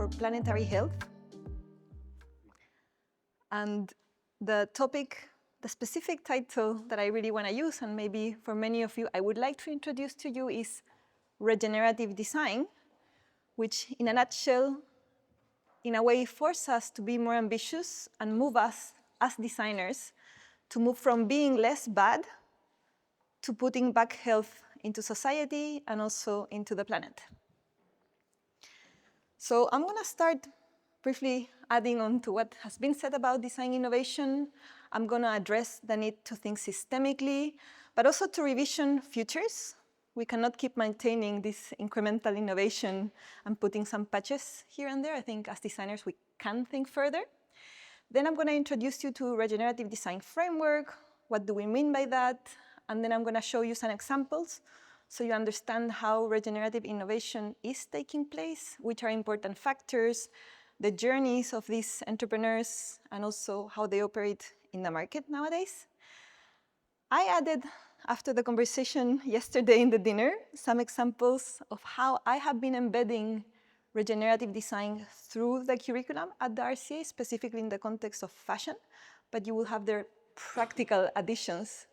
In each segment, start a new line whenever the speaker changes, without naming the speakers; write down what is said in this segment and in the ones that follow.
for planetary health. And the topic, the specific title that I really want to use, and maybe for many of you I would like to introduce to you, is regenerative design, which in a nutshell, in a way, forces us to be more ambitious and move us as designers to move from being less bad to putting back health into society and also into the planet. So I'm going to start briefly adding on to what has been said about design innovation. I'm going to address the need to think systemically, but also to revision futures. We cannot keep maintaining this incremental innovation and putting some patches here and there. I think as designers, we can think further. Then I'm going to introduce you to regenerative design framework. What do we mean by that? And then I'm going to show you some examples so you understand how regenerative innovation is taking place, which are important factors, the journeys of these entrepreneurs, and also how they operate in the market nowadays. I added, after the conversation yesterday in the dinner, some examples of how I have been embedding regenerative design through the curriculum at the RCA, specifically in the context of fashion, but you will have their practical additions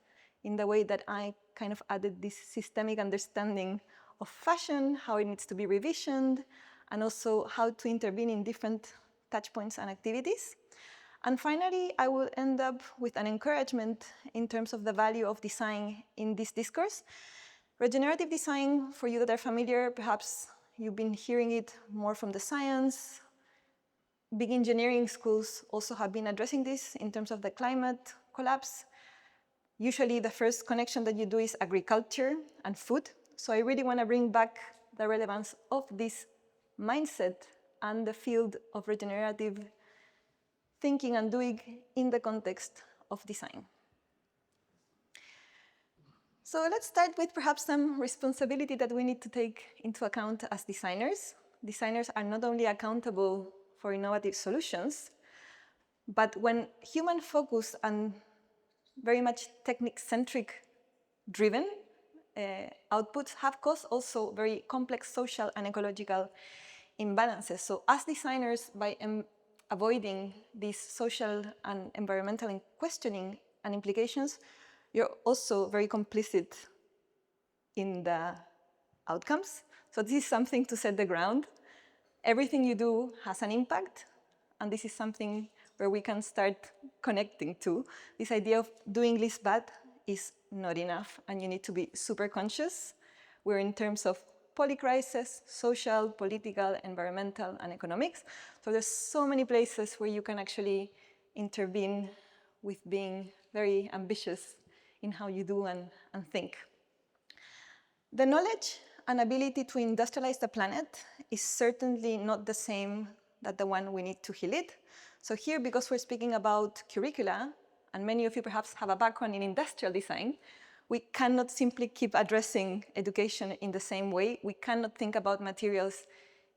in the way that I kind of added this systemic understanding of fashion, how it needs to be revisioned, and also how to intervene in different touchpoints and activities. And finally, I will end up with an encouragement in terms of the value of design in this discourse. Regenerative design, for you that are familiar, perhaps you've been hearing it more from the science. Big engineering schools also have been addressing this in terms of the climate collapse. Usually the first connection that you do is agriculture and food. So I really want to bring back the relevance of this mindset and the field of regenerative thinking and doing in the context of design. So let's start with perhaps some responsibility that we need to take into account as designers. Designers are not only accountable for innovative solutions, but when human focus and very much technique-centric driven outputs have caused also very complex social and ecological imbalances. So as designers, by avoiding these social and environmental questioning and implications, you're also very complicit in the outcomes. So this is something to set the ground. Everything you do has an impact, and this is something where we can start connecting to. This idea of doing less bad is not enough, and you need to be super conscious. We're in terms of polycrisis, social, political, environmental, and economics. So there's so many places where you can actually intervene with being very ambitious in how you do and think. The knowledge and ability to industrialize the planet is certainly not the same as the one we need to heal it. So here, because we're speaking about curricula, and many of you perhaps have a background in industrial design, we cannot simply keep addressing education in the same way. We cannot think about materials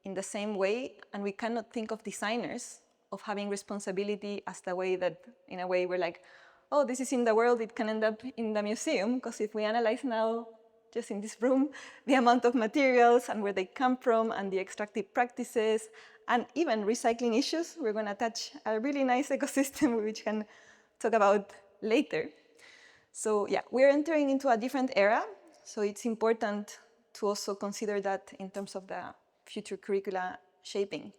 in the same way, and we cannot think of designers of having responsibility as the way that, in a way, we're like, oh, this is in the world, it can end up in the museum, because if we analyze now, just in this room, the amount of materials and where they come from and the extractive practices and even recycling issues, we're going to touch a really nice ecosystem which we can talk about later. So yeah, we're entering into a different era, so it's important to also consider that in terms of the future curricula shaping.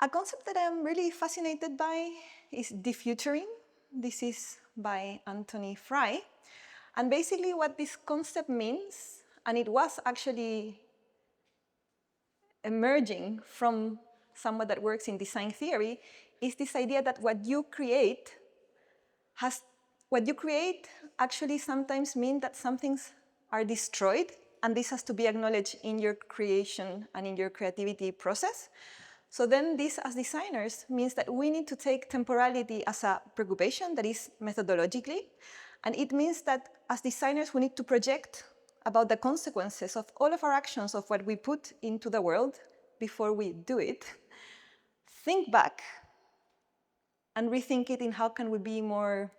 A concept that I'm really fascinated by is defutering. This is by Anthony Fry. And basically what this concept means, and it was actually emerging from someone that works in design theory, is this idea that what you create actually sometimes means that some things are destroyed, and this has to be acknowledged in your creation and in your creativity process. So then this, as designers, means that we need to take temporality as a preoccupation, that is methodologically, and it means that as designers we need to project about the consequences of all of our actions, of what we put into the world before we do it, think back and rethink it in how can we be more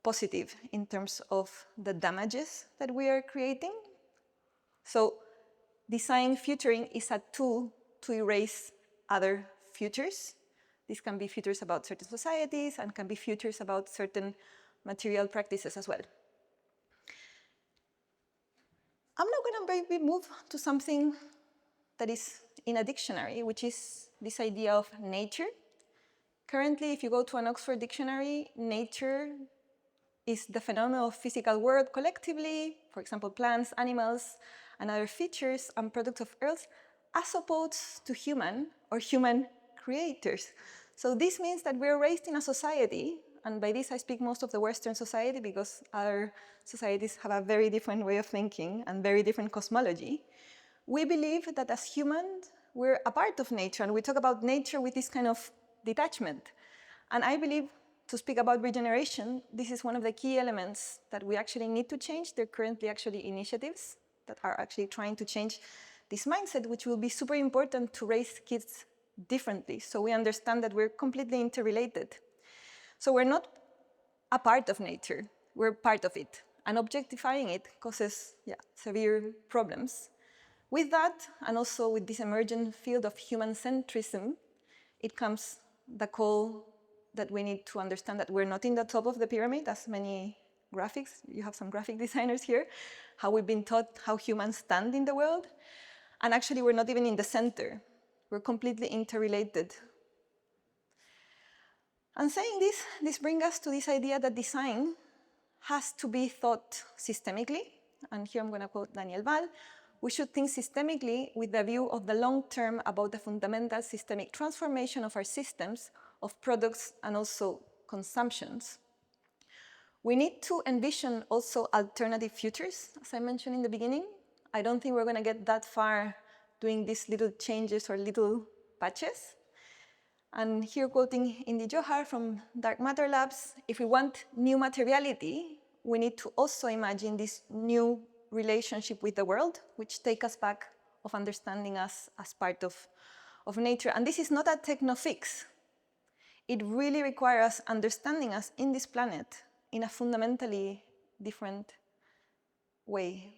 positive in terms of the damages that we are creating. So design futuring is a tool to erase other futures. These can be futures about certain societies and can be futures about certain material practices as well. I'm now going to maybe move to something that is in a dictionary, which is this idea of nature. Currently, if you go to an Oxford dictionary, nature is the phenomenon of physical world collectively, for example, plants, animals, and other features and products of Earth, as opposed to human or human creators. So this means that we're raised in a society, and by this I speak most of the Western society because other societies have a very different way of thinking and very different cosmology. We believe that as humans, we're a part of nature, and we talk about nature with this kind of detachment. And I believe, to speak about regeneration, this is one of the key elements that we actually need to change. There are currently actually initiatives that are actually trying to change this mindset, which will be super important to raise kids differently. So we understand that we're completely interrelated. So we're not a part of nature, we're part of it. And objectifying it causes severe problems. With that, and also with this emergent field of human centrism, it comes the call that we need to understand that we're not in the top of the pyramid, as many graphics, you have some graphic designers here, how we've been taught how humans stand in the world. And actually, we're not even in the center. We're completely interrelated. And saying this brings us to this idea that design has to be thought systemically. And here I'm going to quote Daniel Val. We should think systemically with the view of the long term about the fundamental systemic transformation of our systems, of products, and also consumptions. We need to envision also alternative futures, as I mentioned in the beginning. I don't think we're going to get that far doing these little changes or little patches. And here quoting Indy Johar from Dark Matter Labs, if we want new materiality, we need to also imagine this new relationship with the world, which take us back of understanding us as part of nature. And this is not a techno fix. It really requires understanding us in this planet in a fundamentally different way.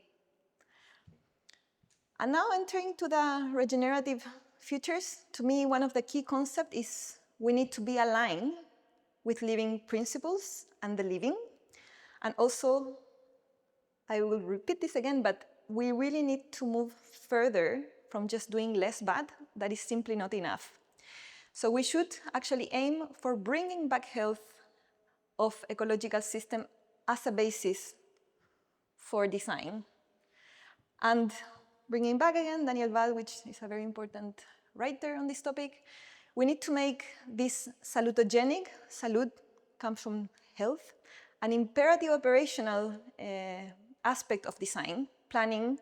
And now entering to the regenerative futures, to me, one of the key concepts is we need to be aligned with living principles and the living. And also, I will repeat this again, but we really need to move further from just doing less bad. That is simply not enough. So we should actually aim for bringing back health of ecological system as a basis for design. And bringing back again Daniel Val, which is a very important writer on this topic, we need to make this salutogenic, salut comes from health, an imperative operational aspect of design, planning.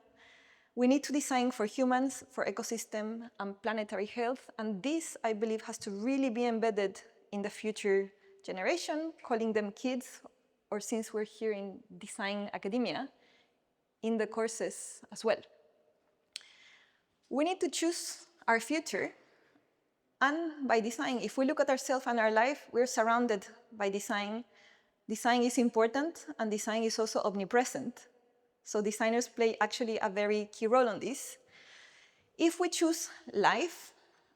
We need to design for humans, for ecosystem and planetary health, and this, I believe, has to really be embedded in the future generation, calling them kids, or since we're here in design academia, in the courses as well. We need to choose our future, and by design, if we look at ourselves and our life, we're surrounded by design. Design is important, and design is also omnipresent. So designers play actually a very key role on this. If we choose life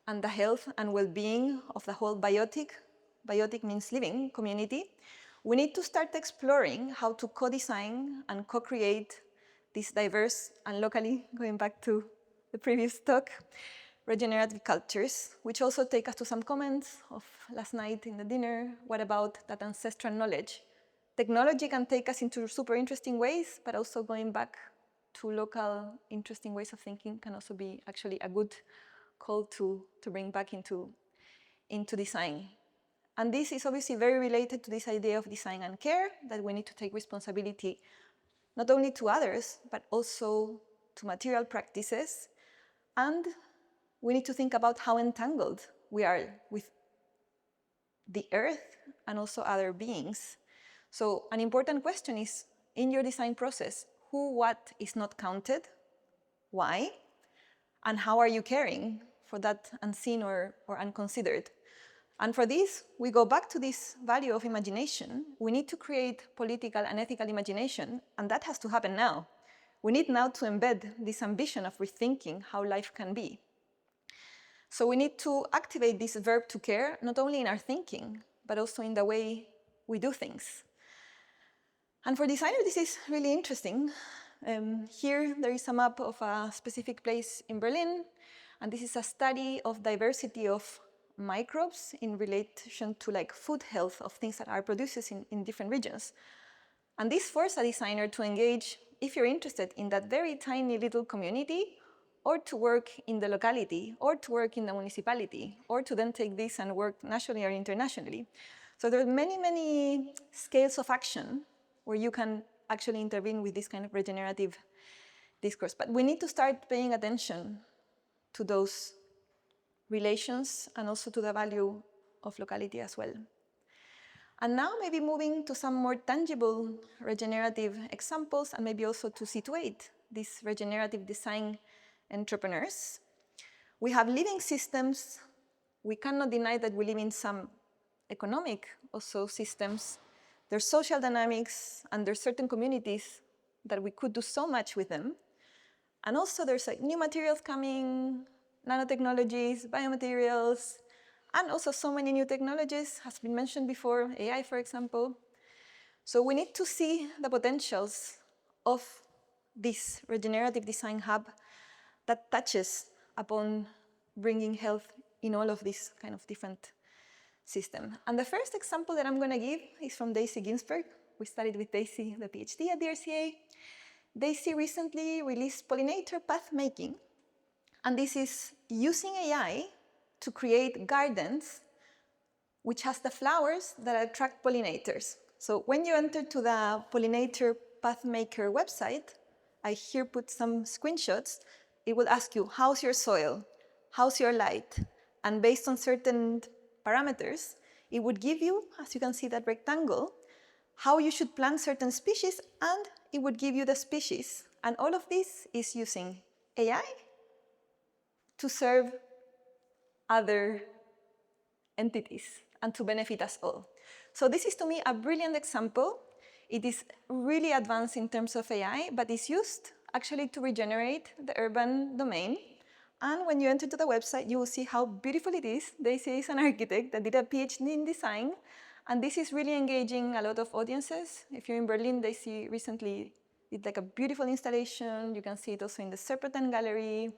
and the health and well-being of the whole biotic means living community, we need to start exploring how to co-design and co-create these diverse and locally, going back to the previous talk, regenerative cultures, which also take us to some comments of last night in the dinner. What about that ancestral knowledge? Technology can take us into super interesting ways, but also going back to local interesting ways of thinking can also be actually a good call to bring back into design. And this is obviously very related to this idea of design and care, that we need to take responsibility not only to others, but also to material practices. And we need to think about how entangled we are with the earth and also other beings. So an important question is, in your design process, who, what is not counted, why, and how are you caring for that unseen or unconsidered? And for this, we go back to this value of imagination. We need to create political and ethical imagination, and that has to happen now. We need now to embed this ambition of rethinking how life can be. So we need to activate this verb to care, not only in our thinking, but also in the way we do things. And for designers, this is really interesting. Here, there is a map of a specific place in Berlin, and this is a study of diversity of microbes in relation to like food health of things that are produced in different regions. And this forced a designer to engage, if you're interested, in that very tiny little community, or to work in the locality, or to work in the municipality, or to then take this and work nationally or internationally. So there are many, many scales of action where you can actually intervene with this kind of regenerative discourse. But we need to start paying attention to those relations and also to the value of locality as well. And now maybe moving to some more tangible regenerative examples and maybe also to situate these regenerative design entrepreneurs. We have living systems. We cannot deny that we live in some economic also systems. There's social dynamics and there's certain communities that we could do so much with them. And also there's like new materials coming, nanotechnologies, biomaterials, and also so many new technologies, has been mentioned before, AI, for example. So we need to see the potentials of this regenerative design hub that touches upon bringing health in all of these kind of different systems. And the first example that I'm going to give is from Daisy Ginsberg. We studied with Daisy, the PhD at the RCA. Daisy recently released pollinator path making. And this is using AI to create gardens which has the flowers that attract pollinators. So when you enter to the pollinator pathmaker website, I here put some screenshots. It will ask you, how's your soil? How's your light? And based on certain parameters, it would give you, as you can see that rectangle, how you should plant certain species, and it would give you the species. And all of this is using AI to serve other entities and to benefit us all. So this is, to me, a brilliant example. It is really advanced in terms of AI, but it's used actually to regenerate the urban domain. And when you enter to the website, you will see how beautiful it is. Daisy is an architect that did a PhD in design, and this is really engaging a lot of audiences. If you're in Berlin, Daisy recently did like a beautiful installation. You can see it also in the Serpentine Gallery.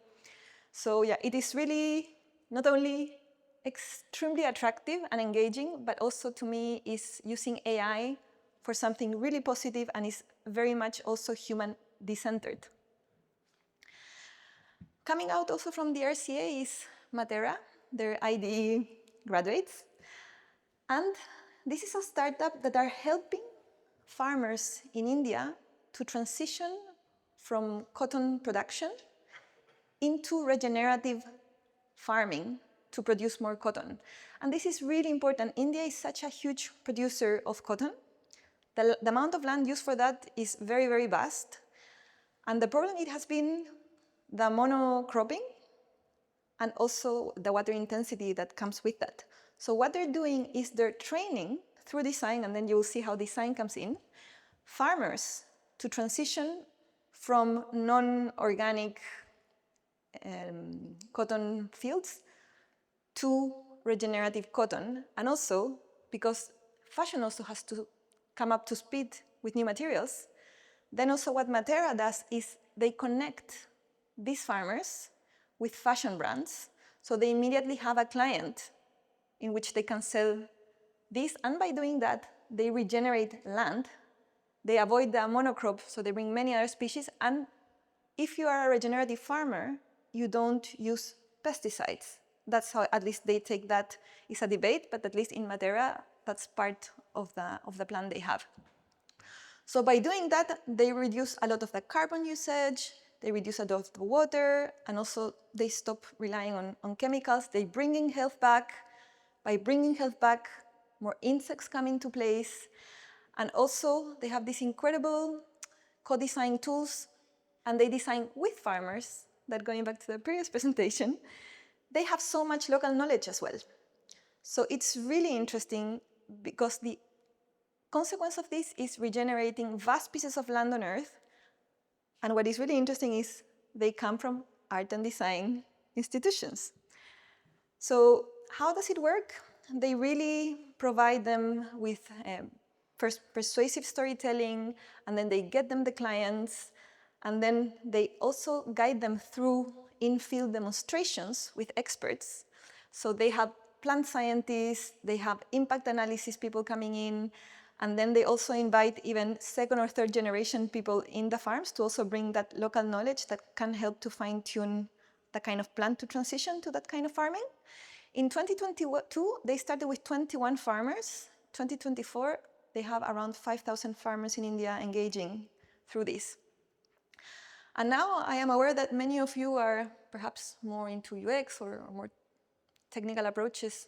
So yeah, it is really not only extremely attractive and engaging, but also to me is using AI for something really positive and is very much also human decentered. Coming out also from the RCA is Matera, their IDE graduates. And this is a startup that are helping farmers in India to transition from cotton production into regenerative farming to produce more cotton. And this is really important. India is such a huge producer of cotton. The amount of land used for that is very, very vast. And the problem it has been the monocropping and also the water intensity that comes with that. So what they're doing is they're training through design, and then you'll see how design comes in, farmers to transition from non-organic cotton fields to regenerative cotton. And also, because fashion also has to come up to speed with new materials, then also what Matera does is they connect these farmers with fashion brands, so they immediately have a client in which they can sell this, and by doing that, they regenerate land, they avoid the monocrop, so they bring many other species, and if you are a regenerative farmer, you don't use pesticides. That's how at least they take that. It's a debate, but at least in Matera, that's part of the plan they have. So by doing that, they reduce a lot of the carbon usage, they reduce a lot of the water, and also they stop relying on chemicals. They bring in health back. By bringing health back, more insects come into place. And also, they have these incredible co-design tools, and they design with farmers that, going back to the previous presentation, they have so much local knowledge as well. So it's really interesting because the consequence of this is regenerating vast pieces of land on Earth. And what is really interesting is they come from art and design institutions. So how does it work? They really provide them with first persuasive storytelling, and then they get them the clients, and then they also guide them through in-field demonstrations with experts. So they have plant scientists, they have impact analysis people coming in, and then they also invite even second or third generation people in the farms to also bring that local knowledge that can help to fine-tune the kind of plant to transition to that kind of farming. In 2022, they started with 21 farmers. 2024, they have around 5,000 farmers in India engaging through this. And now I am aware that many of you are perhaps more into UX or more technical approaches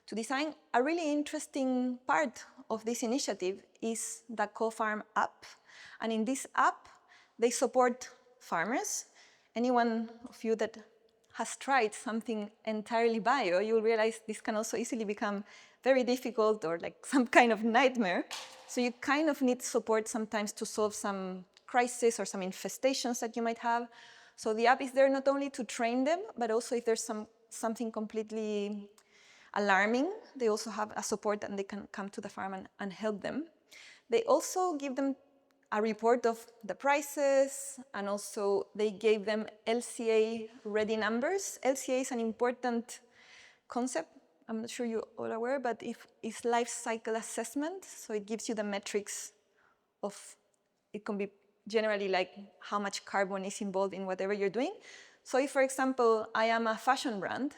to design. A really interesting part of this initiative is the Co-Farm app. And in this app, they support farmers. Anyone of you that has tried something entirely bio, you will realize this can also easily become very difficult or like some kind of nightmare. So you kind of need support sometimes to solve some crisis or some infestations that you might have. So the app is there not only to train them, but also if there's something completely alarming, they also have a support and they can come to the farm and help them. They also give them a report of the prices, and also they gave them LCA ready numbers. LCA is an important concept. I'm not sure you're all aware, but it's life cycle assessment. So it gives you the metrics of, it can be generally like how much carbon is involved in whatever you're doing. So if, for example, I am a fashion brand,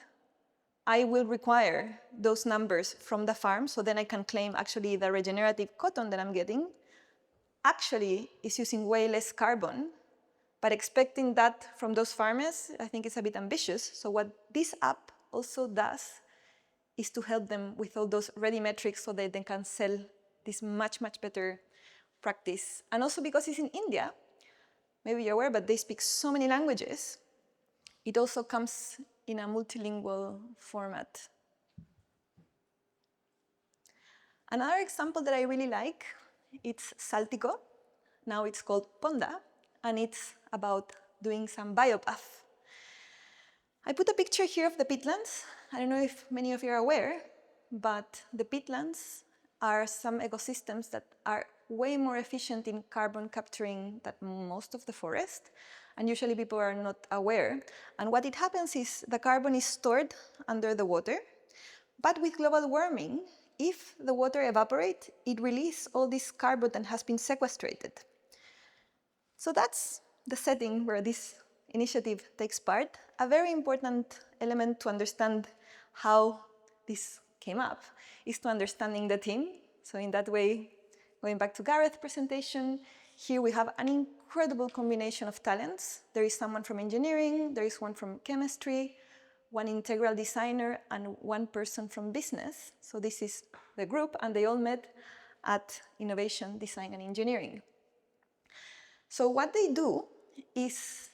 I will require those numbers from the farm, so then I can claim actually the regenerative cotton that I'm getting actually is using way less carbon, but expecting that from those farmers, I think it's a bit ambitious. So what this app also does is to help them with all those ready metrics so that they can sell this much, much better practice. And also because it's in India, maybe you're aware, but they speak so many languages, it also comes in a multilingual format. Another example that I really like, it's Saltico. Now it's called Ponda, and it's about doing some biopath. I put a picture here of the peatlands. I don't know if many of you are aware, but the peatlands are some ecosystems that are way more efficient in carbon capturing than most of the forest, and usually people are not aware. And what it happens is the carbon is stored under the water, but with global warming, if the water evaporates, it releases all this carbon that has been sequestrated. So that's the setting where this initiative takes part. A very important element to understand how this came up is to understanding the team. So in that way, going back to Gareth's presentation, here we have an incredible combination of talents. There is someone from engineering, there is one from chemistry, one integral designer, and one person from business. So this is the group, and they all met at Innovation, Design, and Engineering. So what they do is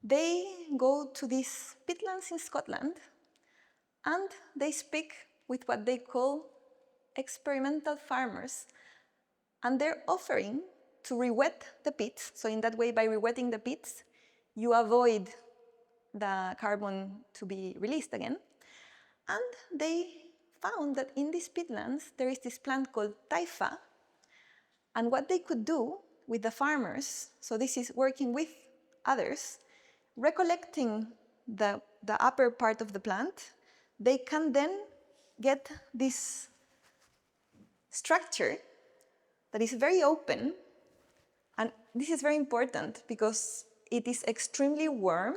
they go to these peatlands in Scotland, and they speak with what they call experimental farmers, and they're offering to re-wet the pits. So in that way, by re-wetting the pits, you avoid the carbon to be released again. And they found that in these peatlands, there is this plant called taifa. And what they could do with the farmers, so this is working with others, recollecting the upper part of the plant, they can then get this structure that is very open. And this is very important because it is extremely warm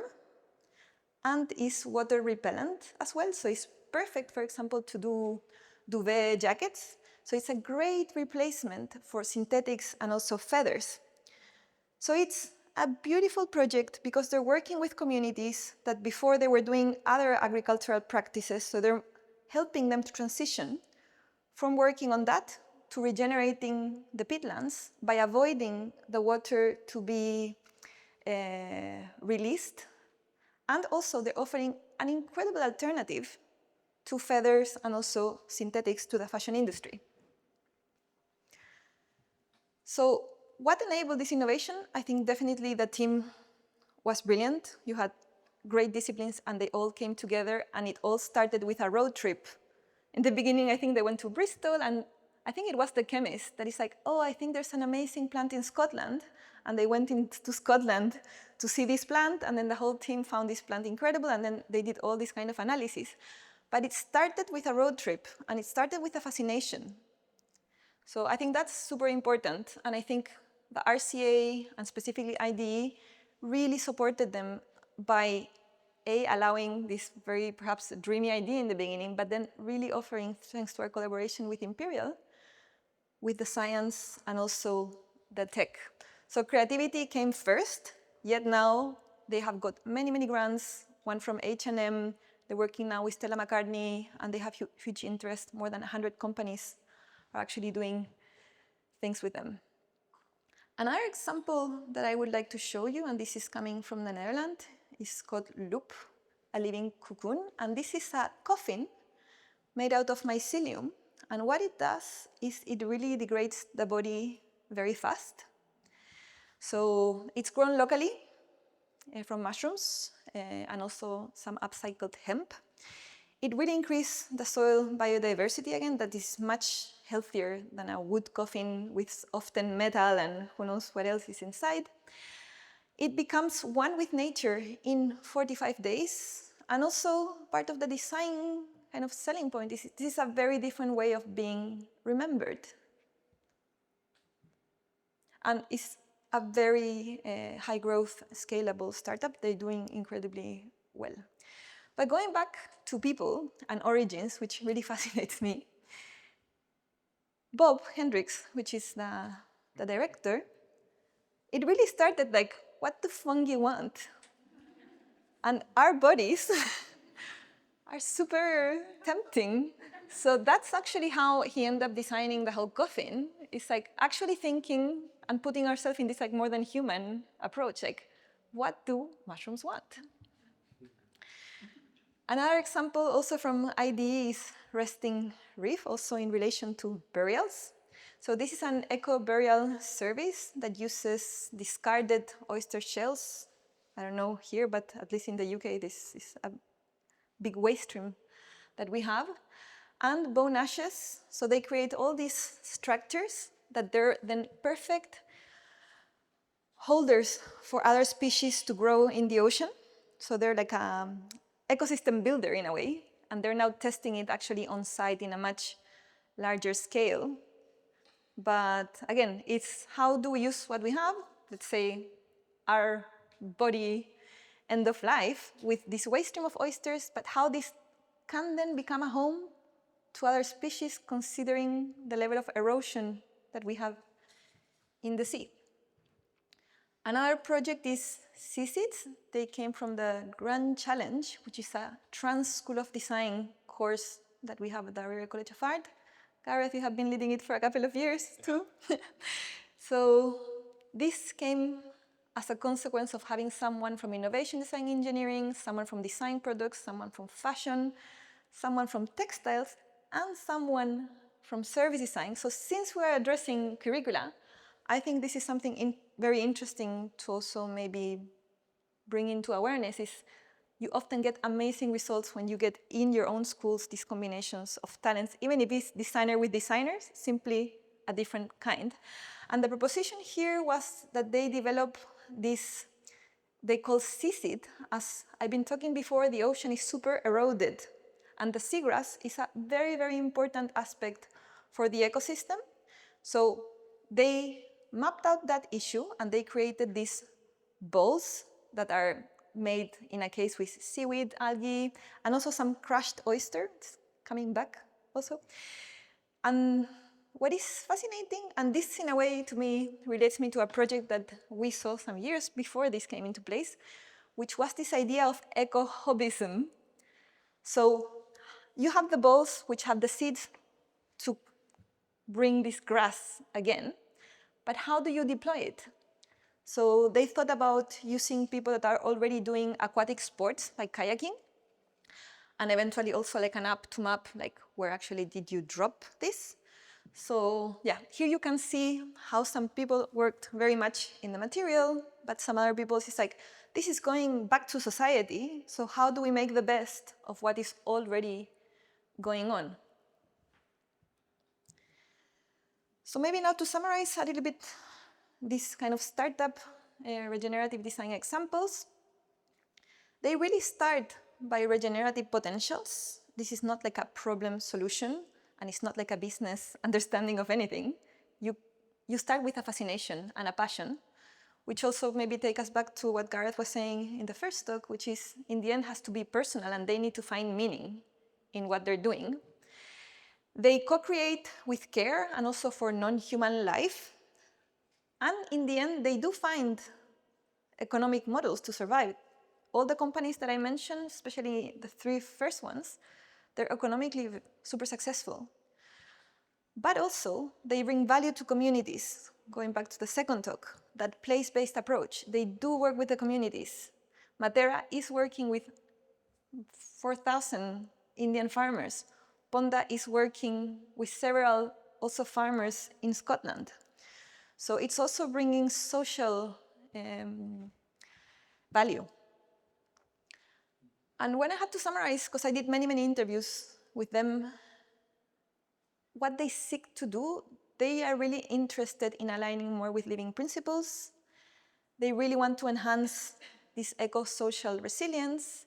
and is water repellent as well. So it's perfect, for example, to do duvet jackets. So it's a great replacement for synthetics and also feathers. So it's a beautiful project because they're working with communities that before they were doing other agricultural practices. So they're helping them to transition from working on that to regenerating the peatlands by avoiding the water to be released. And also they're offering an incredible alternative to feathers and also synthetics to the fashion industry. So what enabled this innovation? I think definitely the team was brilliant. You had great disciplines, and they all came together, and it all started with a road trip. In the beginning, I think they went to Bristol, and I think it was the chemist that is like, oh, I think there's an amazing plant in Scotland. And they went into Scotland to see this plant, and then the whole team found this plant incredible, and then they did all this kind of analysis. But it started with a road trip, and it started with a fascination. So I think that's super important, and I think the RCA, and specifically IDE, really supported them by allowing this very perhaps dreamy idea in the beginning, but then really offering, thanks to our collaboration with Imperial, with the science and also the tech. So creativity came first, yet now they have got many, many grants, one from H&M, they're working now with Stella McCartney, and they have huge interest. More than 100 companies are actually doing things with them. Another example that I would like to show you, and this is coming from the Netherlands, is called Loop, a living cocoon. And this is a coffin made out of mycelium. And what it does is it really degrades the body very fast. So it's grown locally from mushrooms and also some upcycled hemp. It will increase the soil biodiversity again, that is much healthier than a wood coffin with often metal and who knows what else is inside. It becomes one with nature in 45 days. And also part of the design kind of selling point is this is a very different way of being remembered. And it's a very high growth, scalable startup. They're doing incredibly well. But going back to people and origins, which really fascinates me, Bob Hendricks, which is the director, it really started like, what do fungi want? And our bodies are super tempting. So that's actually how he ended up designing the whole coffin. It's like actually thinking and putting ourselves in this like more than human approach, like what do mushrooms want? Another example also from IDE is Resting Reef, also in relation to burials. So this is an eco-burial service that uses discarded oyster shells. I don't know here, but at least in the UK, this is a big waste stream that we have. And bone ashes, so they create all these structures that they're then perfect holders for other species to grow in the ocean. So they're like an ecosystem builder in a way, and they're now testing it actually on site in a much larger scale. But again, it's how do we use what we have, let's say our body end of life with this waste stream of oysters, but how this can then become a home to other species considering the level of erosion that we have in the sea. Another project is CSIDS. They came from the Grand Challenge, which is a trans School of Design course that we have at the Royal College of Art. Gareth, you have been leading it for a couple of years too. So this came as a consequence of having someone from innovation design engineering, someone from design products, someone from fashion, someone from textiles, and someone from service design. So since we're addressing curricula, I think this is something very interesting to also maybe bring into awareness is you often get amazing results when you get in your own schools these combinations of talents, even if it's designer with designers, simply a different kind. And the proposition here was that they develop this, they call CSID. As I've been talking before, the ocean is super eroded. And the seagrass is a very, very important aspect for the ecosystem. So they mapped out that issue and they created these bowls that are made in a case with seaweed, algae, and also some crushed oyster. It's coming back also. And what is fascinating, and this in a way to me relates me to a project that we saw some years before this came into place, which was this idea of eco-hobbyism. So you have the bowls which have the seeds to bring this grass again, but how do you deploy it? So they thought about using people that are already doing aquatic sports like kayaking, and eventually also like an app to map like where actually did you drop this. So yeah, here you can see how some people worked very much in the material, but some other people it's like this is going back to society, so how do we make the best of what is already going on? So maybe now to summarize a little bit this kind of startup regenerative design examples, they really start by regenerative potentials. This is not like a problem solution, and it's not like a business understanding of anything. You start with a fascination and a passion, which also maybe take us back to what Gareth was saying in the first talk, which is in the end has to be personal, and they need to find meaning in what they're doing. They co-create with care and also for non-human life. And in the end, they do find economic models to survive. All the companies that I mentioned, especially the 3 first ones, they're economically super successful. But also, they bring value to communities. Going back to the second talk, that place-based approach. They do work with the communities. Matera is working with 4,000 Indian farmers. Ponda is working with several also farmers in Scotland. So it's also bringing social value. And when I had to summarize, because I did many, many interviews with them, what they seek to do, they are really interested in aligning more with living principles. They really want to enhance this eco-social resilience,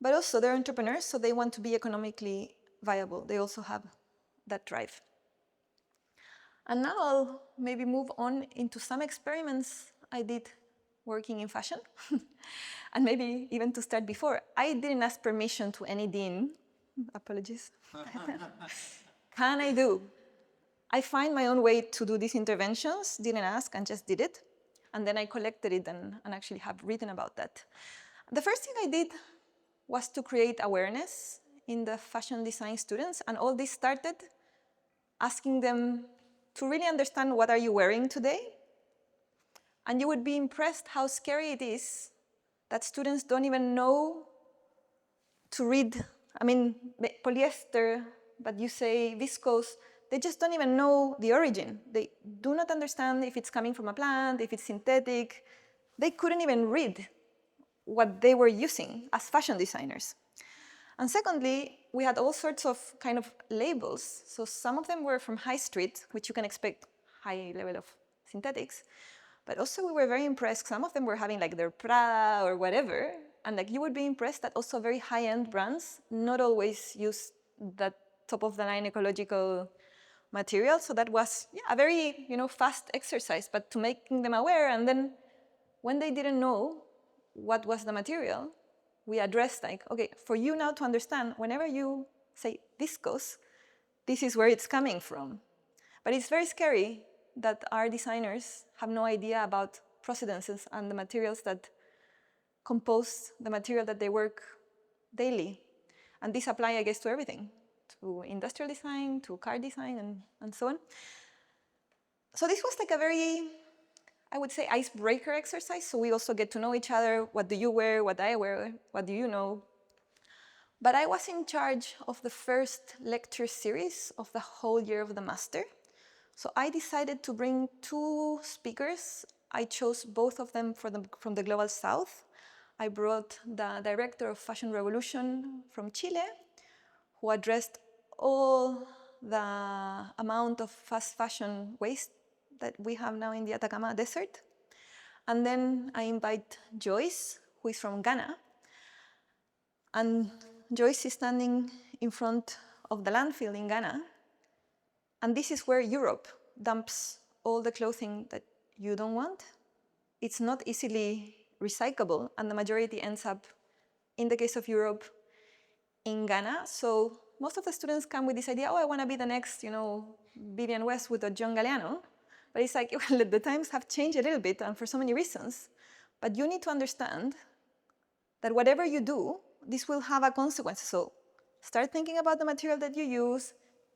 but also they're entrepreneurs, so they want to be economically viable. They also have that drive. And now I'll maybe move on into some experiments I did working in fashion. And maybe even to start before, I didn't ask permission to any dean. Apologies. Can I do? I find my own way to do these interventions, didn't ask and just did it. And then I collected it and actually have written about that. The first thing I did was to create awareness in the fashion design students. And all this started asking them to really understand what are you wearing today. And you would be impressed how scary it is that students don't even know to read. I mean, polyester, but you say viscose, they just don't even know the origin. They do not understand if it's coming from a plant, if it's synthetic. They couldn't even read what they were using as fashion designers. And secondly, we had all sorts of kind of labels. So some of them were from high street, which you can expect high level of synthetics. But also we were very impressed. Some of them were having like their Prada or whatever. And like you would be impressed that also very high-end brands not always use that top-of-the-line ecological material. So that was a very fast exercise, but to making them aware. And then when they didn't know what was the material, we addressed like, okay, for you now to understand, whenever you say viscose, this is where it's coming from. But it's very scary that our designers have no idea about procedences and the materials that compose the material that they work daily. And this applies, I guess, to everything, to industrial design, to car design, and so on. So this was like a very, I would say, icebreaker exercise. So we also get to know each other. What do you wear? What I wear? What do you know? But I was in charge of the first lecture series of the whole year of the master. So I decided to bring 2 speakers. I chose both of them from the Global South. I brought the director of Fashion Revolution from Chile, who addressed all the amount of fast fashion waste that we have now in the Atacama Desert. And then I invite Joyce, who is from Ghana. And Joyce is standing in front of the landfill in Ghana. And this is where Europe dumps all the clothing that you don't want. It's not easily recyclable, and the majority ends up, in the case of Europe, in Ghana. So most of the students come with this idea, oh, I want to be the next, Vivienne Westwood or John Galliano. But it's like, well, the times have changed a little bit, and for so many reasons. But you need to understand that whatever you do, this will have a consequence. So start thinking about the material that you use,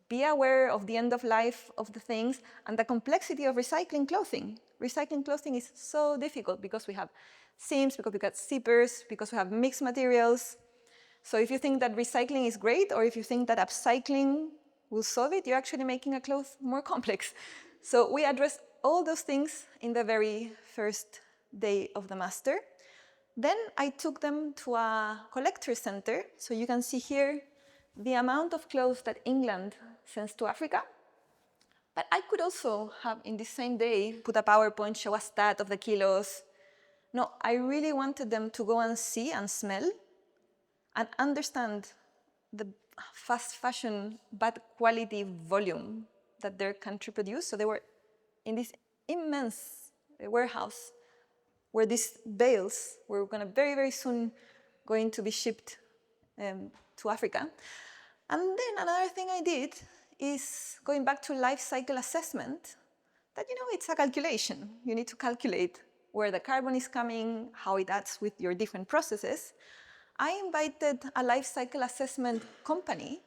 be aware of the end of life of the things, and the complexity of recycling clothing. Recycling clothing is so difficult because we have seams, because we got zippers, because we have mixed materials. So if you think that recycling is great, or if you think that upcycling will solve it, you're actually making a cloth more complex. So we address all those things in the very first day of the master. Then I took them to a collector center. So you can see here the amount of clothes that England sends to Africa. But I could also have, in the same day, put a PowerPoint, show a stat of the kilos. No, I really wanted them to go and see and smell and understand the fast fashion, bad quality volume that their country produced. So they were in this immense warehouse where these bales were going to very, very soon going to be shipped to Africa. And then another thing I did is going back to life cycle assessment, that, it's a calculation. You need to calculate where the carbon is coming, how it adds with your different processes. I invited a life cycle assessment company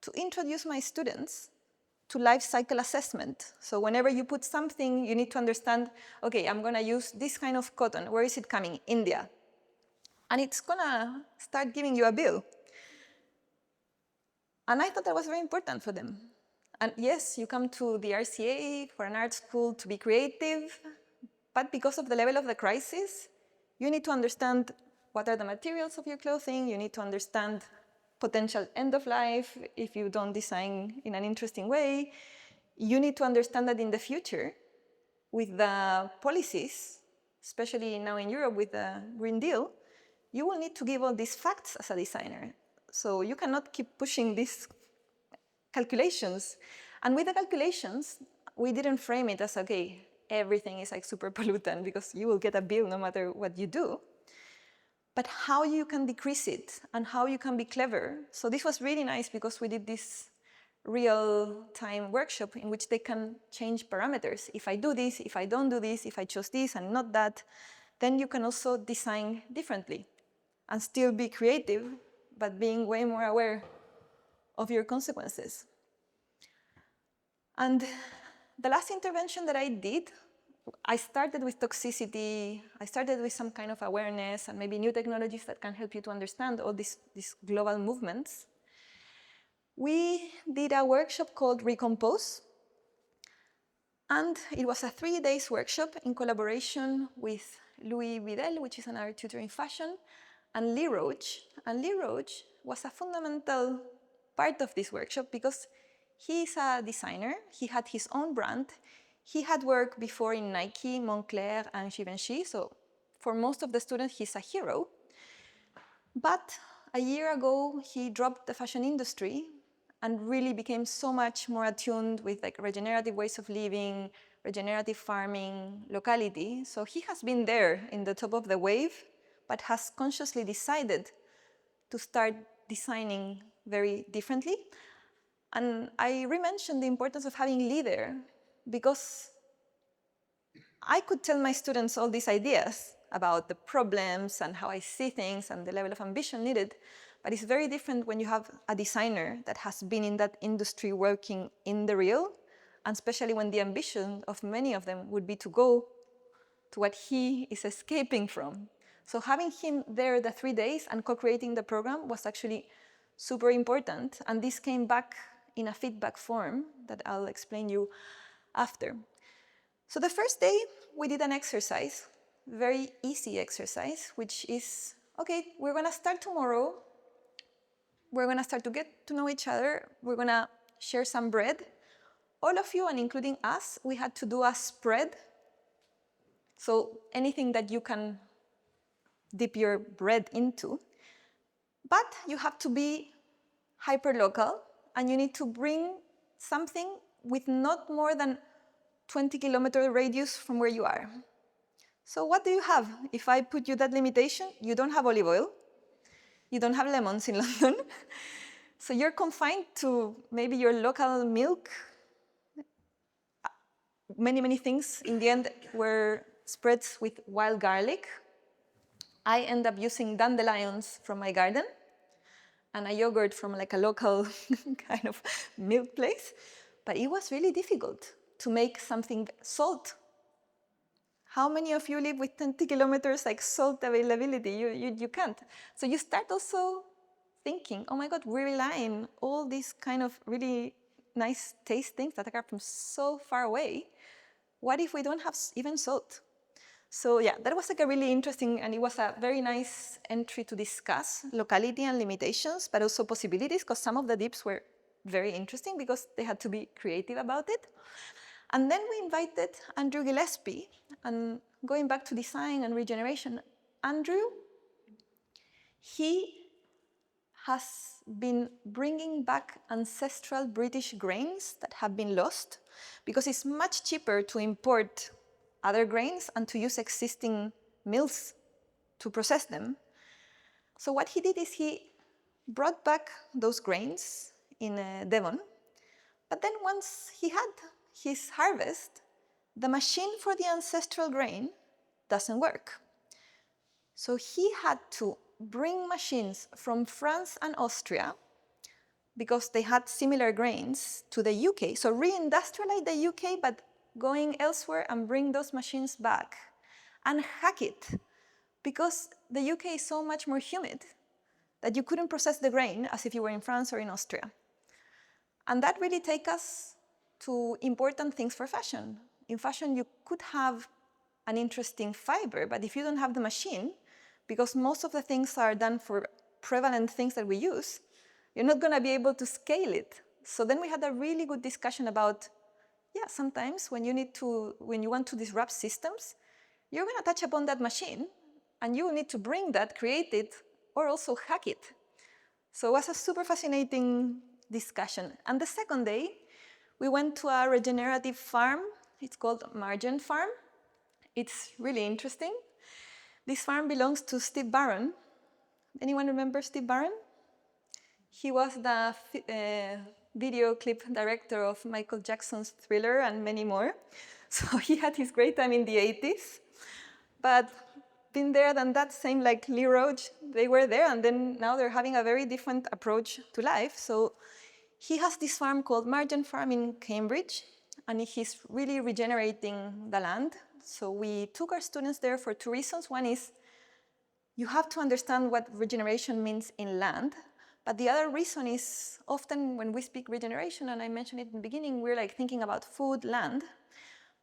to introduce my students to life cycle assessment. So whenever you put something, you need to understand, okay, I'm going to use this kind of cotton. Where is it coming? India. And it's going to start giving you a bill. And I thought that was very important for them. And yes, you come to the RCA for an art school to be creative, but because of the level of the crisis, you need to understand what are the materials of your clothing, you need to understand potential end of life if you don't design in an interesting way. You need to understand that in the future, with the policies, especially now in Europe with the Green Deal, you will need to give all these facts as a designer. So you cannot keep pushing these calculations. And with the calculations, we didn't frame it as, okay, everything is like super pollutant because you will get a bill no matter what you do. But how you can decrease it and how you can be clever. So this was really nice because we did this real-time workshop in which they can change parameters. If I do this, if I don't do this, if I chose this and not that, then you can also design differently and still be creative, but being way more aware of your consequences. And the last intervention that I did, I started with toxicity, I started with some kind of awareness and maybe new technologies that can help you to understand all these global movements. We did a workshop called Recompose, and it was a 3-day workshop in collaboration with Louis Vidal, which is an art tutor in fashion, and Lee Roach. And Lee Roach was a fundamental part of this workshop because he is a designer, he had his own brand, he had worked before in Nike, Moncler, and Givenchy, so for most of the students, he's a hero. But a year ago, he dropped the fashion industry and really became so much more attuned with like regenerative ways of living, regenerative farming, locality. So he has been there in the top of the wave, but has consciously decided to start designing very differently. And I re-mentioned the importance of having Lee there because I could tell my students all these ideas about the problems and how I see things and the level of ambition needed, but it's very different when you have a designer that has been in that industry working in the real, and especially when the ambition of many of them would be to go to what he is escaping from. So having him there the 3 days and co-creating the program was actually super important, and this came back in a feedback form that I'll explain you after. So the first day, we did an exercise, very easy exercise, which is, okay, we're going to start tomorrow. We're going to start to get to know each other. We're going to share some bread. All of you, and including us, we had to do a spread. So anything that you can dip your bread into. But you have to be hyper-local, and you need to bring something with not more than 20-kilometer radius from where you are. So what do you have? If I put you that limitation, you don't have olive oil, you don't have lemons in London, so you're confined to maybe your local milk. Many things in the end were spreads with wild garlic. I end up using dandelions from my garden and a yogurt from like a local kind of milk place, but it was really difficult to make something salt. How many of you live with 20 kilometers like salt availability? You can't. So you start also thinking, oh my God, we rely on all these kind of really nice taste things that are from so far away. What if we don't have even salt? So yeah, that was like a really interesting, and it was a very nice entry to discuss locality and limitations, but also possibilities, because some of the dips were very interesting because they had to be creative about it. And then we invited Andrew Gillespie, and going back to design and regeneration, Andrew, he has been bringing back ancestral British grains that have been lost, because it's much cheaper to import other grains and to use existing mills to process them. So what he did is he brought back those grains in Devon, but then once he had his harvest, the machine for the ancestral grain doesn't work. So he had to bring machines from France and Austria, because they had similar grains, to the UK. So reindustrialize the UK, but going elsewhere and bring those machines back and hack it, because the UK is so much more humid that you couldn't process the grain as if you were in France or in Austria. And that really takes us to important things for fashion. In fashion, you could have an interesting fiber, but if you don't have the machine, because most of the things are done for prevalent things that we use, you're not going to be able to scale it. So then we had a really good discussion about, yeah, sometimes when you want to disrupt systems, you're going to touch upon that machine, and you need to bring that, create it, or also hack it. So it was a super fascinating discussion. And the second day, we went to a regenerative farm. It's called Margin Farm. It's really interesting. This farm belongs to Steve Barron. Anyone remember Steve Barron? He was the video clip director of Michael Jackson's Thriller and many more. So he had his great time in the 80s. But been there, done that, same like Lee Roach, they were there, and then now they're having a very different approach to life. So he has this farm called Margin Farm in Cambridge, and he's really regenerating the land. So we took our students there for two reasons. One is you have to understand what regeneration means in land. But the other reason is often when we speak regeneration, and I mentioned it in the beginning, we're like thinking about food, land.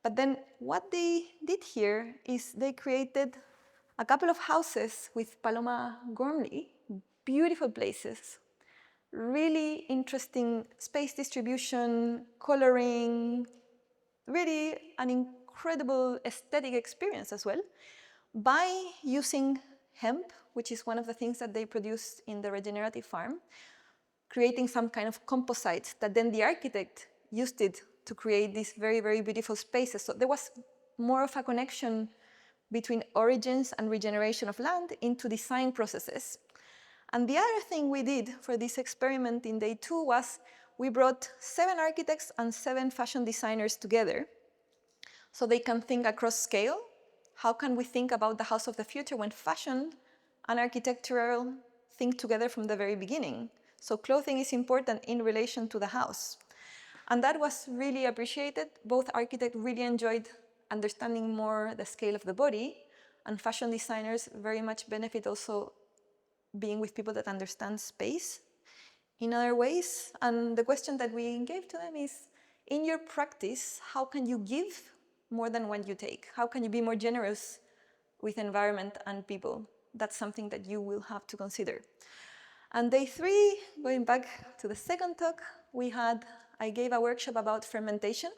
But then what they did here is they created a couple of houses with Paloma Gormley, beautiful places, really interesting space distribution, coloring, really an incredible aesthetic experience as well, by using hemp, which is one of the things that they produce in the regenerative farm, creating some kind of composite that then the architect used it to create these very, very beautiful spaces. So there was more of a connection between origins and regeneration of land into design processes. And the other thing we did for this experiment in day 2 was we brought 7 architects and 7 fashion designers together so they can think across scale. How can we think about the house of the future when fashion and architectural think together from the very beginning? So clothing is important in relation to the house. And that was really appreciated. Both architects really enjoyed understanding more the scale of the body, and fashion designers very much benefit also being with people that understand space in other ways. And the question that we gave to them is, in your practice, how can you give more than what you take? How can you be more generous with environment and people? That's something that you will have to consider. And day 3, going back to the second talk, I gave a workshop about fermentation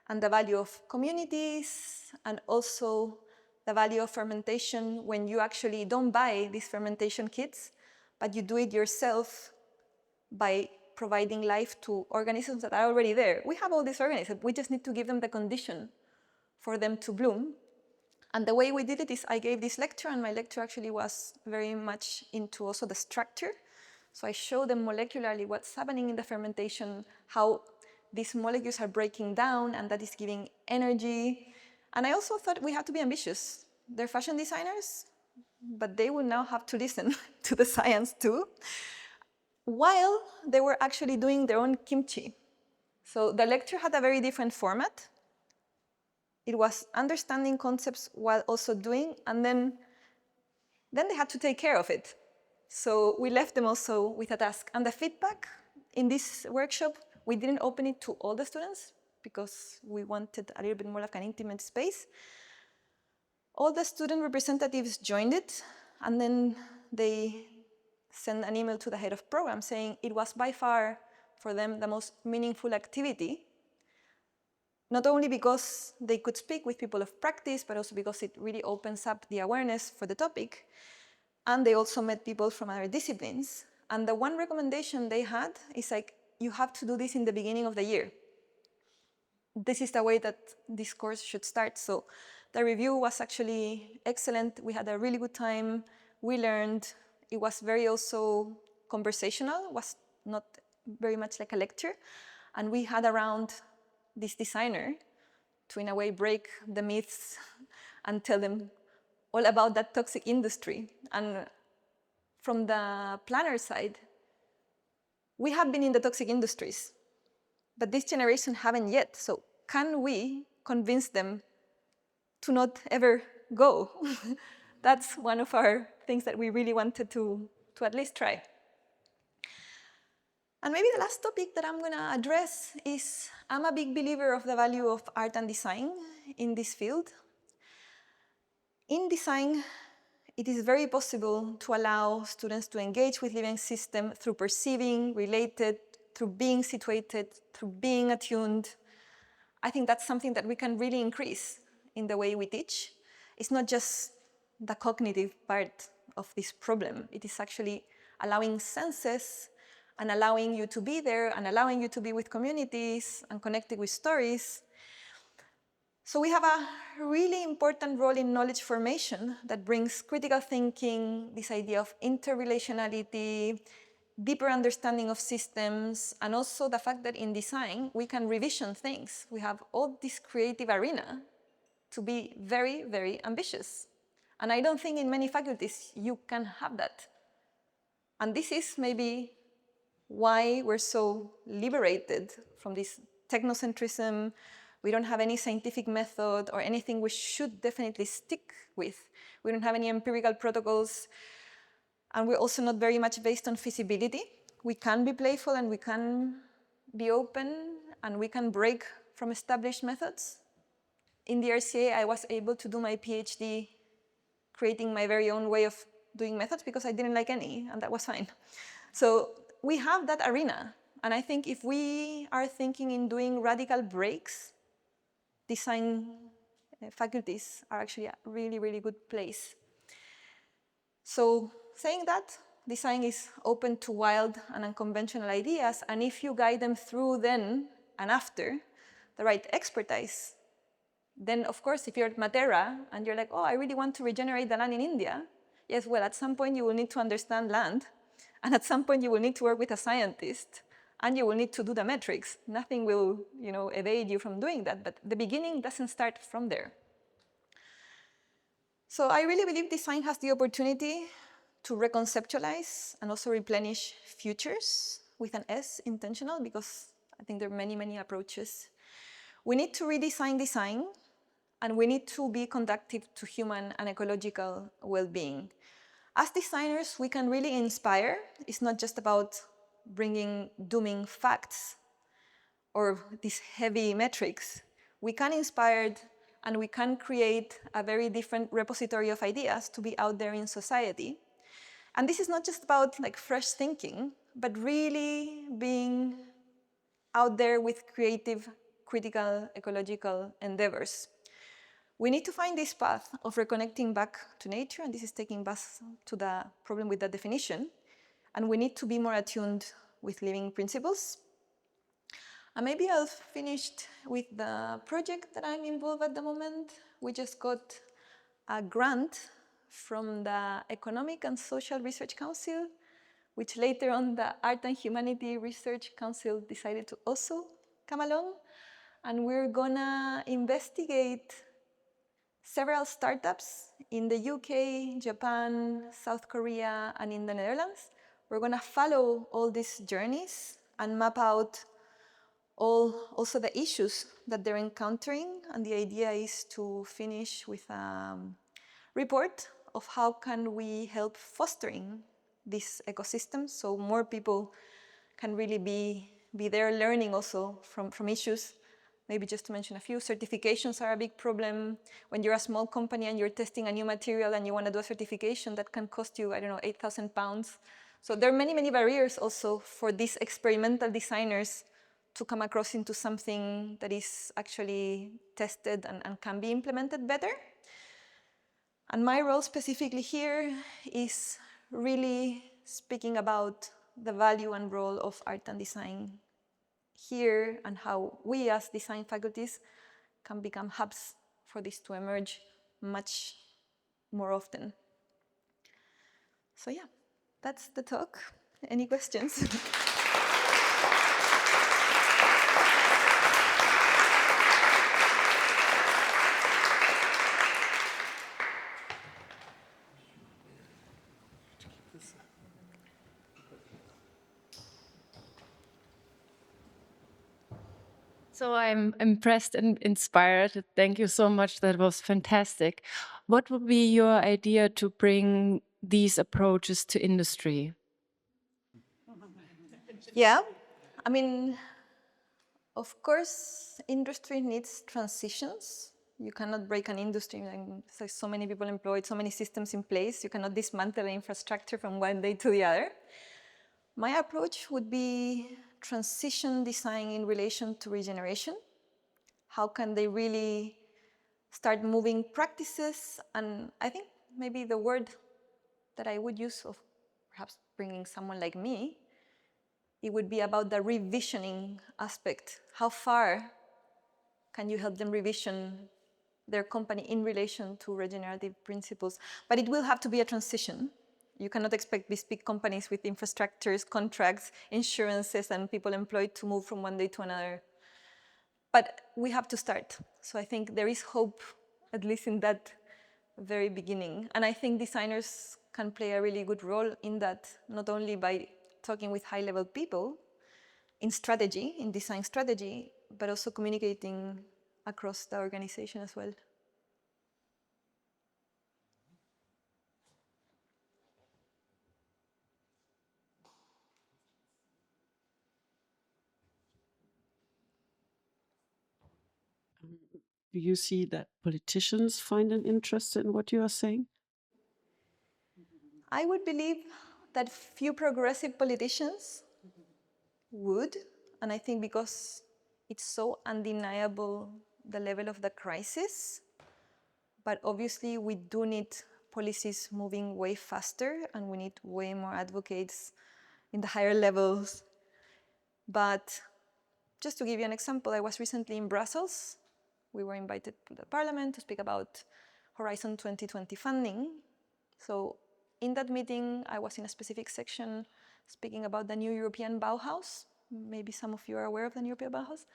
and the value of communities, and also the value of fermentation when you actually don't buy these fermentation kits, but you do it yourself by providing life to organisms that are already there. We have all these organisms, we just need to give them the condition for them to bloom. And the way we did it is I gave this lecture, and my lecture actually was very much into also the structure. So I showed them molecularly what's happening in the fermentation, how these molecules are breaking down, and that is giving energy. And I also thought we had to be ambitious. They're fashion designers, but they will now have to listen to the science too, while they were actually doing their own kimchi. So the lecture had a very different format. It was understanding concepts while also doing, and then they had to take care of it. So we left them also with a task. And the feedback in this workshop, we didn't open it to all the students because we wanted a little bit more like an intimate space. All the student representatives joined it, and then they sent an email to the head of program saying it was by far for them the most meaningful activity, not only because they could speak with people of practice, but also because it really opens up the awareness for the topic. And they also met people from other disciplines. And the one recommendation they had is like, you have to do this in the beginning of the year. This is the way that this course should start. So the review was actually excellent. We had a really good time. We learned. It was very also conversational. It was not very much like a lecture. And we had around this designer to, in a way, break the myths and tell them all about that toxic industry. And from the planner side, we have been in the toxic industries, but this generation haven't yet. So can we convince them to not ever go? That's one of our things that we really wanted to at least try. And maybe the last topic that I'm going to address is, I'm a big believer of the value of art and design in this field. In design, it is very possible to allow students to engage with living systems through perceiving, related, through being situated, through being attuned. I think that's something that we can really increase in the way we teach. It's not just the cognitive part of this problem. It is actually allowing senses and allowing you to be there and allowing you to be with communities and connecting with stories. So we have a really important role in knowledge formation that brings critical thinking, this idea of interrelationality, deeper understanding of systems, and also the fact that in design, we can revision things. We have all this creative arena to be very, very ambitious. And I don't think in many faculties you can have that. And this is maybe why we're so liberated from this technocentrism. We don't have any scientific method or anything we should definitely stick with. We don't have any empirical protocols. And we're also not very much based on feasibility. We can be playful and we can be open and we can break from established methods. In the RCA, I was able to do my PhD creating my very own way of doing methods because I didn't like any, and that was fine. So we have that arena. And I think if we are thinking in doing radical breaks, design faculties are actually a really, really good place. So saying that, design is open to wild and unconventional ideas, and if you guide them through then and after the right expertise, then of course, if you're at Matera and you're like, oh, I really want to regenerate the land in India, yes, well, at some point you will need to understand land, and at some point you will need to work with a scientist, and you will need to do the metrics. Nothing will, evade you from doing that, but the beginning doesn't start from there. So I really believe design has the opportunity to reconceptualize and also replenish futures with an S, intentional, because I think there are many, many approaches. We need to redesign design, and we need to be conducive to human and ecological well-being. As designers, we can really inspire. It's not just about bringing dooming facts or these heavy metrics. We can inspire and we can create a very different repository of ideas to be out there in society. And this is not just about fresh thinking, but really being out there with creative, critical, ecological endeavors. We need to find this path of reconnecting back to nature, and this is taking us to the problem with the definition. And we need to be more attuned with living principles. And maybe I'll finish with the project that I'm involved at the moment. We just got a grant from the Economic and Social Research Council, which later on the Art and Humanity Research Council decided to also come along. And we're gonna investigate several startups in the UK, Japan, South Korea, and in the Netherlands. We're gonna follow all these journeys and map out also the issues that they're encountering. And the idea is to finish with a report of how can we help fostering this ecosystem so more people can really be there learning also from issues maybe just to mention a few, certifications are a big problem. When you're a small company and you're testing a new material and you want to do a certification, that can cost you, I don't know, £8,000. So there are many, many barriers also for these experimental designers to come across into something that is actually tested and can be implemented better. And my role specifically here is really speaking about the value and role of art and design here and how we as design faculties can become hubs for this to emerge much more often. So yeah, that's the talk. Any questions?
So I'm impressed and inspired. Thank you so much. That was fantastic. What would be your idea to bring these approaches to industry?
Yeah, I mean, of course, industry needs transitions. You cannot break an industry. There's so many people employed, so many systems in place. You cannot dismantle the infrastructure from one day to the other. My approach would be transition design in relation to regeneration. How can they really start moving practices? And I think maybe the word that I would use of perhaps bringing someone like me, it would be about the revisioning aspect. How far can you help them revision their company in relation to regenerative principles? But it will have to be a transition. You cannot expect these big companies with infrastructures, contracts, insurances, and people employed to move from one day to another. But we have to start. So I think there is hope, at least in that very beginning. And I think designers can play a really good role in that, not only by talking with high-level people in strategy, in design strategy, but also communicating across the organization as well.
Do you see that politicians find an interest in what you are saying?
I would believe that few progressive politicians would, and I think because it's so undeniable the level of the crisis, but obviously we do need policies moving way faster and we need way more advocates in the higher levels. But just to give you an example, I was recently in Brussels. We were invited to the parliament to speak about Horizon 2020 funding. So in that meeting, I was in a specific section speaking about the new European Bauhaus. Maybe some of you are aware of the new European Bauhaus.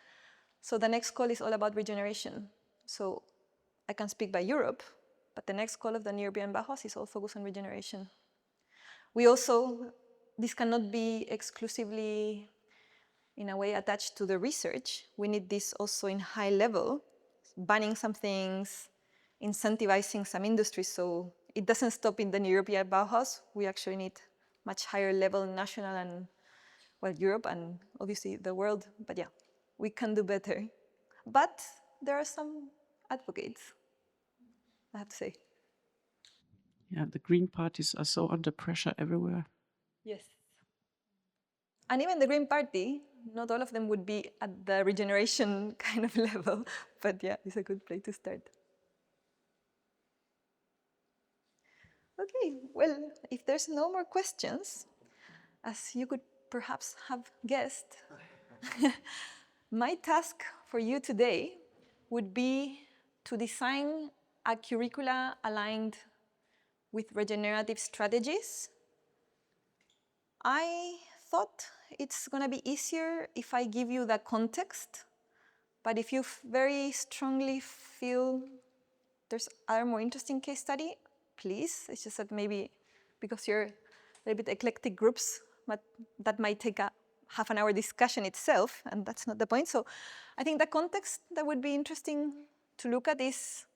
So the next call is all about regeneration. So I can speak by Europe, but the next call of the new European Bauhaus is all focused on regeneration. We also, this cannot be exclusively in a way attached to the research. We need this also in high level, banning some things, incentivizing some industries. So it doesn't stop in the European Bauhaus. We actually need much higher level national and, well, Europe and obviously the world. But yeah, we can do better. But there are some advocates, I have to say.
Yeah, the green parties are so under pressure everywhere.
Yes. And even the Green Party, not all of them would be at the regeneration kind of level, but yeah, it's a good place to start. Okay, well, if there's no more questions, as you could perhaps have guessed, my task for you today would be to design a curricula aligned with regenerative strategies. I thought it's going to be easier if I give you the context, but if you very strongly feel there's other more interesting case study, please. It's just that maybe because you're a little bit eclectic groups, but that might take a half an hour discussion itself, and that's not the point. So I think the context that would be interesting to look at is,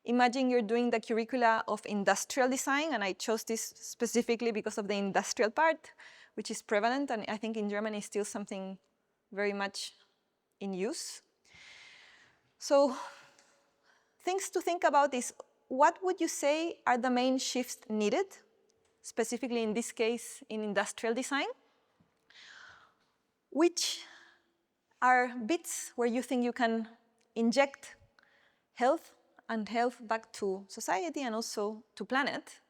imagine you're doing the curricula of industrial design, and I chose this specifically because of the industrial part, which is prevalent, and I think in Germany is still something very much in use. So things to think about is, what would you say are the main shifts needed, specifically in this case in industrial design? Which are bits where you think you can inject health and health back to society and also to planet?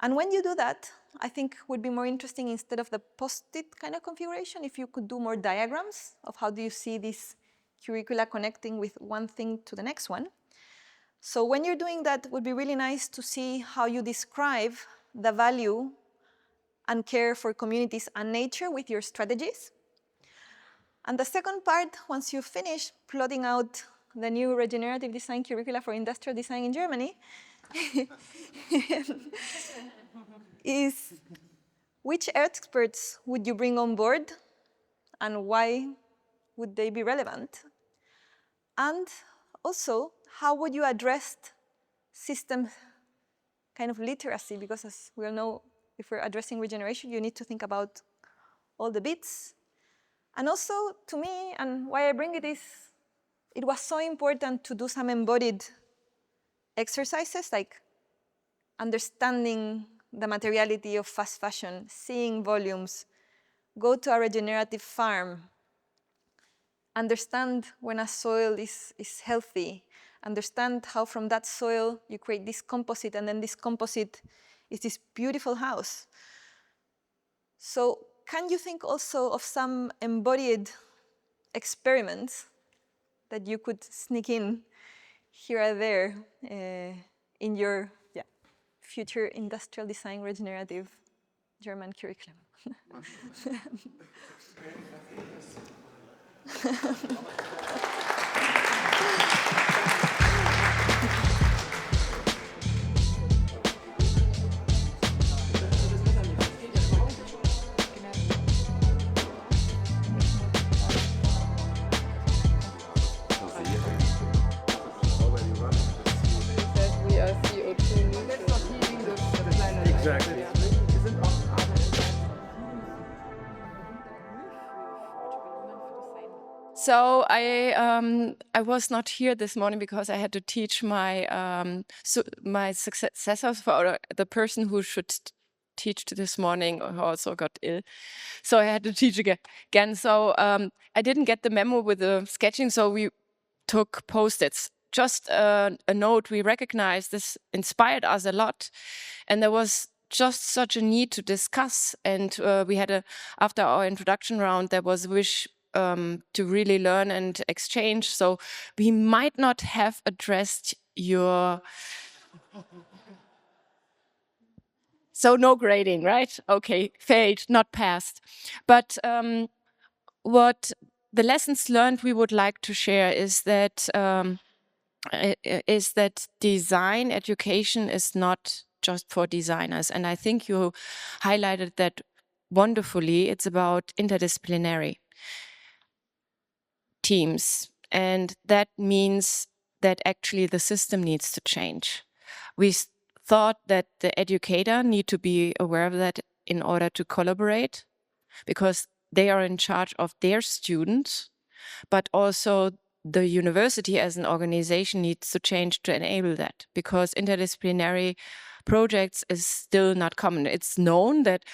And when you do that, I think would be more interesting, instead of the post-it kind of configuration, if you could do more diagrams of how do you see this curricula connecting with one thing to the next one. So when you're doing that, it would be really nice to see how you describe the value and care for communities and nature with your strategies. And the second part, once you finish plotting out the new regenerative design curricula for industrial design in Germany, is which experts would you bring on board and why would they be relevant? And also, how would you address system kind of literacy? Because as we all know, if we're addressing regeneration, you need to think about all the bits. And also, to me, and why I bring it is, it was so important to do some embodied exercises, like understanding the materiality of fast fashion, seeing volumes, go to a regenerative farm, understand when a soil is healthy, understand how from that soil you create this composite, and then this composite is this beautiful house. So can you think also of some embodied experiments that you could sneak in here or there in your future industrial design regenerative German curriculum?
We are CO2 neutral.
Exactly.
So I was not here this morning because I had to teach my my successors, for the person who should teach this morning also got ill, so I had to teach again. So I didn't get the memo with the sketching, so we took post-its. Just a note, we recognized this inspired us a lot, and there was just such a need to discuss. And we had after our introduction round, there was a wish to really learn and exchange. So we might not have addressed your... So no grading, right? Okay, failed, not passed. But what the lessons learned we would like to share is that design education is not just for designers. And I think you highlighted that wonderfully. It's about interdisciplinary teams. And that means that actually the system needs to change. We thought that the educator need to be aware of that in order to collaborate, because they are in charge of their students, but also the university as an organization needs to change to enable that, because interdisciplinary projects is still not common. It's known that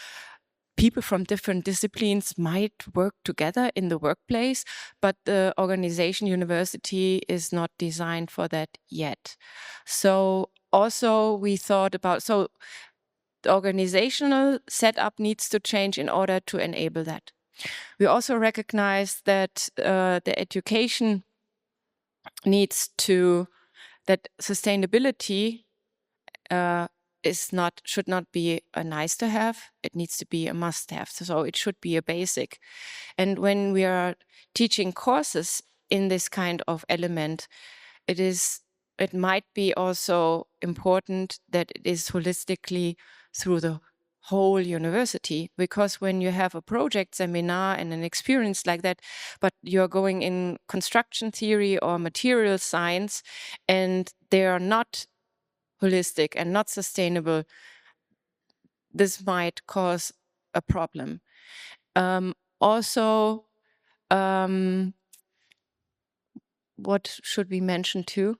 people from different disciplines might work together in the workplace, but the organization university is not designed for that yet. So also we thought about, so the organizational setup needs to change in order to enable that. We also recognize that the education needs to, that sustainability should not be a nice to have, it needs to be a must have. So it should be a basic. And when we are teaching courses in this kind of element, it might be also important that it is holistically through the whole university, because when you have a project seminar and an experience like that, but you're going in construction theory or material science and they are not holistic and not sustainable, this might cause a problem. Also, what should we mention too?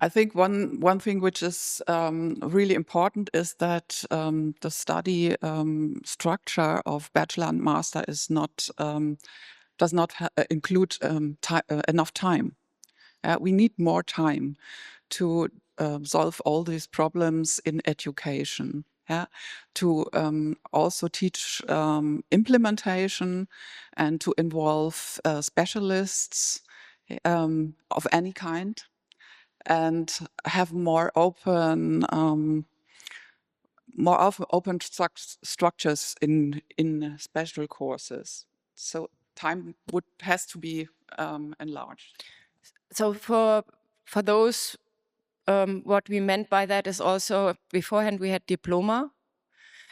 I think one thing which is really important is that the study structure of bachelor and master is not does not include enough time. We need more time to solve all these problems in education. To also teach implementation and to involve specialists of any kind, and have more open structures in special courses. So time has to be enlarged.
So for those, what we meant by that is also beforehand we had diploma,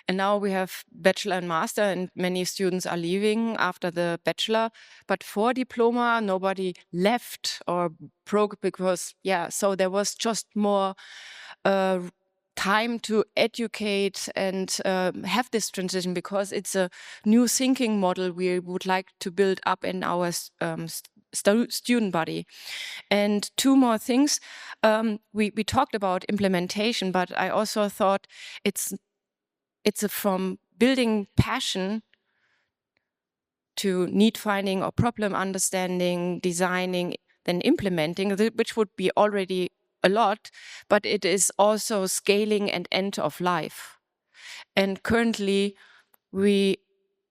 and now we have bachelor and master, and many students are leaving after the bachelor. But for diploma, nobody left or broke because, so there was just more time to educate and have this transition, because it's a new thinking model we would like to build up in our student body. And two more things. We talked about implementation, but I also thought it's from building passion to need finding or problem understanding, designing, then implementing, which would be already a lot, but it is also scaling and end of life. And currently we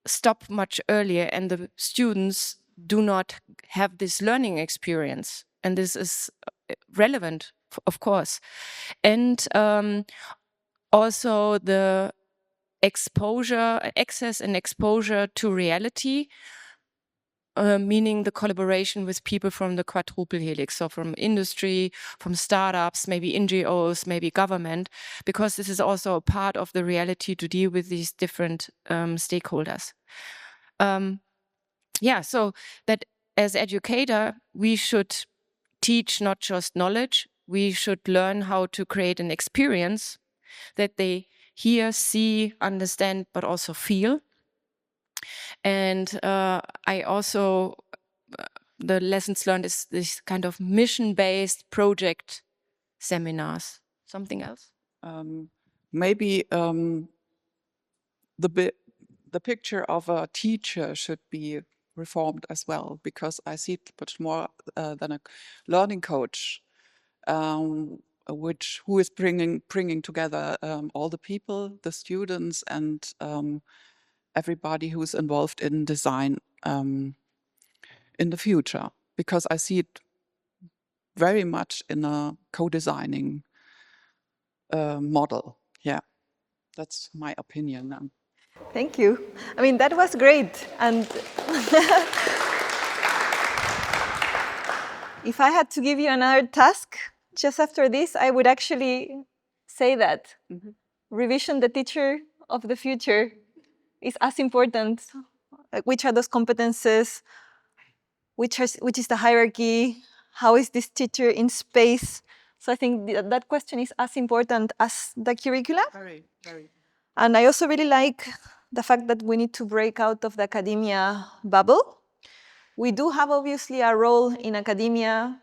stop much earlier, and the students do not have this learning experience. And this is relevant, of course. And also the access and exposure to reality, meaning the collaboration with people from the quadruple helix, so from industry, from startups, maybe NGOs, maybe government, because this is also a part of the reality to deal with these different stakeholders. So that as educator, we should teach not just knowledge, we should learn how to create an experience that they hear, see, understand, but also feel. And I also, the lessons learned is this kind of mission-based project seminars. Something else?
Maybe the picture of a teacher should be reformed as well, because I see it much more than a learning coach, who is bringing together all the people, the students, and everybody who's involved in design in the future, because I see it very much in a co-designing model. Yeah, that's my opinion.
Thank you. I mean, that was great. And if I had to give you another task just after this, I would actually say that revision the teacher of the future is as important. Like, which are those competences? Which is the hierarchy? How is this teacher in space? So I think that question is as important as the curricula.
Very, very.
And I also really like the fact that we need to break out of the academia bubble. We do have obviously a role in academia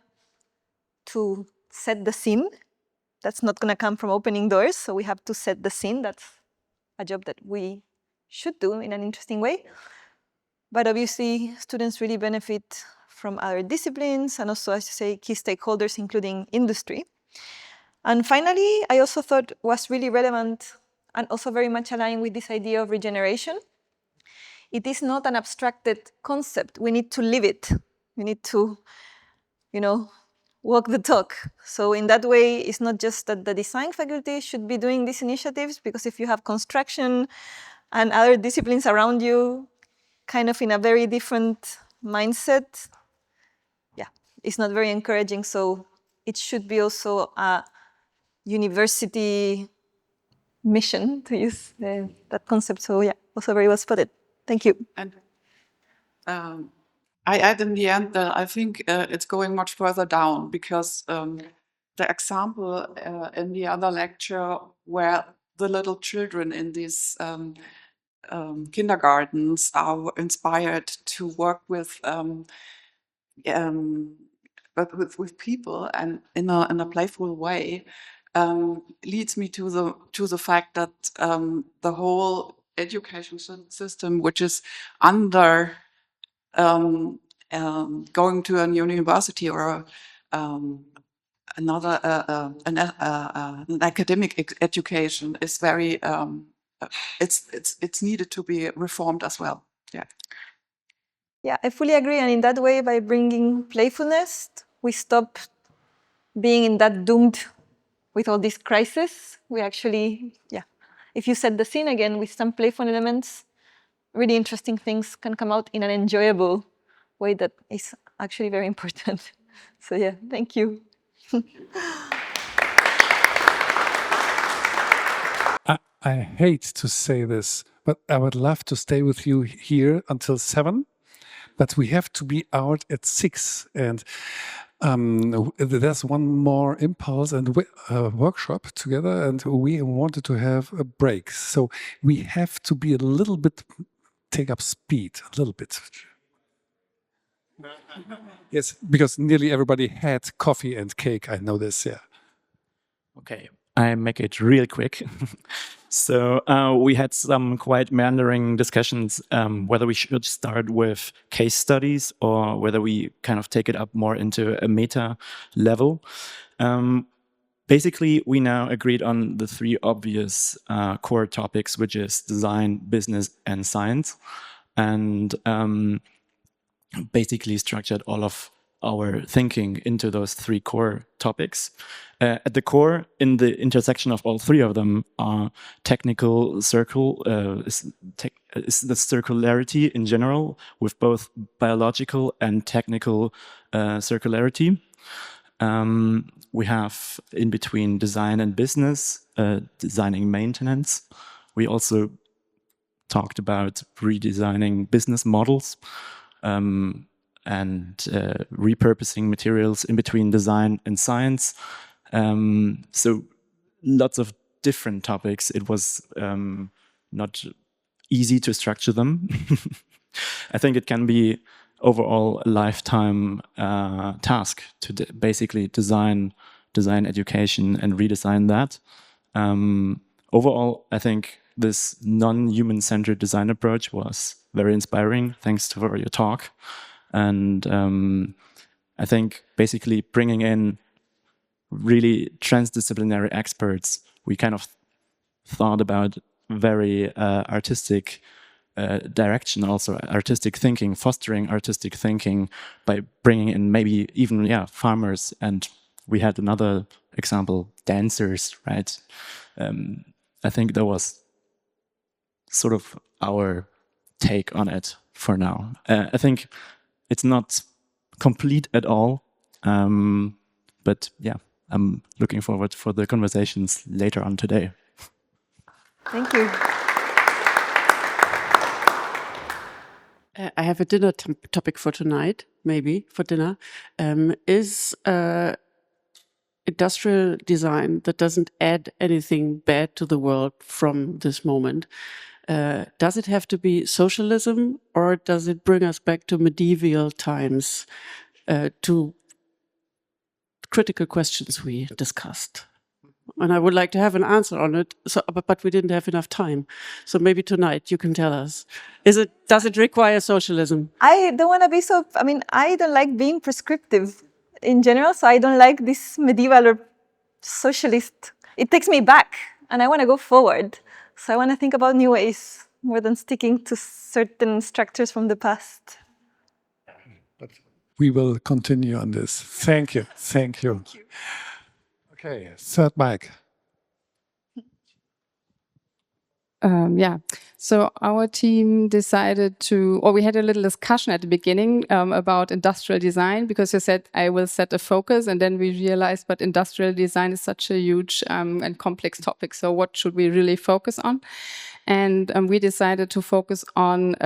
to set the scene. That's not going to come from opening doors, so we have to set the scene. That's a job that we should do in an interesting way. But obviously, students really benefit from other disciplines and also, as you say, key stakeholders, including industry. And finally, I also thought was really relevant and also very much aligned with this idea of regeneration. It is not an abstracted concept. We need to live it. We need to, walk the talk. So in that way, it's not just that the design faculty should be doing these initiatives, because if you have construction and other disciplines around you, kind of in a very different mindset, it's not very encouraging. So it should be also a university mission, to use that concept. So also very well spotted. Thank you.
And I add in the end that I think it's going much further down, because the example in the other lecture where the little children in these kindergartens are inspired to work with but with people and in a playful way, leads me to the fact that the whole education system, which is under going to a university or another an academic education, is very it's needed to be reformed as well. Yeah.
Yeah, I fully agree. And in that way, by bringing playfulness, we stop being in that doomed with all these crises. We actually, yeah, if you set the scene again with some playful elements, really interesting things can come out in an enjoyable way that is actually very important. So yeah, thank you.
I hate to say this, but I would love to stay with you here until 7. But we have to be out at 6, and there's one more impulse and workshop together, and we wanted to have a break. So we have to be a little bit, take up speed a little bit. Yes, because nearly everybody had coffee and cake. I know this, yeah.
Okay, I make it real quick. So we had some quite meandering discussions whether we should start with case studies or whether we kind of take it up more into a meta level. Basically, we now agreed on the 3 obvious core topics, which is design, business, and science. And basically structured all of our thinking into those 3 core topics. At the core, in the intersection of all 3 of them, are technical circle, is the circularity in general, with both biological and technical circularity. We have in between design and business, designing maintenance. We also talked about redesigning business models, and repurposing materials in between design and science. So lots of different topics. It was not easy to structure them. I think it can be overall a lifetime task to basically design education and redesign that. Overall, I think this non-human-centered design approach was very inspiring. Thanks for your talk. And I think basically bringing in really transdisciplinary experts, we kind of thought about very artistic direction, also artistic thinking, fostering artistic thinking by bringing in maybe even, farmers. And we had another example, dancers, right? I think that was sort of our take on it for now. I think it's not complete at all, but yeah, I'm looking forward for the conversations later on today.
Thank you.
I have a dinner topic for tonight, maybe for dinner. Is industrial design that doesn't add anything bad to the world from this moment. Does it have to be socialism, or does it bring us back to medieval times, to critical questions we discussed? And I would like to have an answer on it, but we didn't have enough time. So maybe tonight you can tell us. Does it require socialism?
I don't want to be I don't like being prescriptive in general, so I don't like this medieval or socialist. It takes me back, and I want to go forward. So I want to think about new ways more than sticking to certain structures from the past.
But we will continue on this. Thank you. Thank you. Thank you. Okay, third mic.
So our team decided we had a little discussion at the beginning about industrial design, because you said I will set a focus, and then we realized, but industrial design is such a huge and complex topic. So what should we really focus on? And we decided to focus on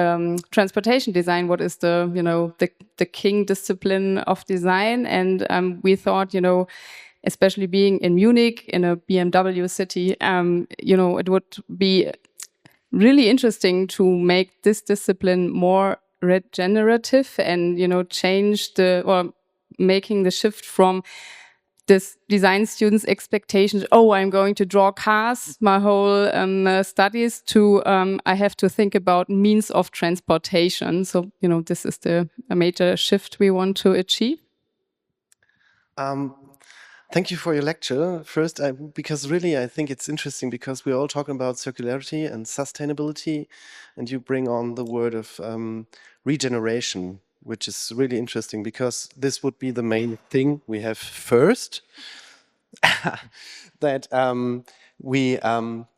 transportation design. What is the king discipline of design? And we thought, especially being in Munich, in a BMW city, it would be really interesting to make this discipline more regenerative and, change making the shift from this design students' expectations, oh, I'm going to draw cars my whole studies, to I have to think about means of transportation. So, this is a major shift we want to achieve.
Thank you for your lecture. First, because really I think it's interesting because we're all talking about circularity and sustainability, and you bring on the word of regeneration, which is really interesting because this would be the main thing we have first. That we,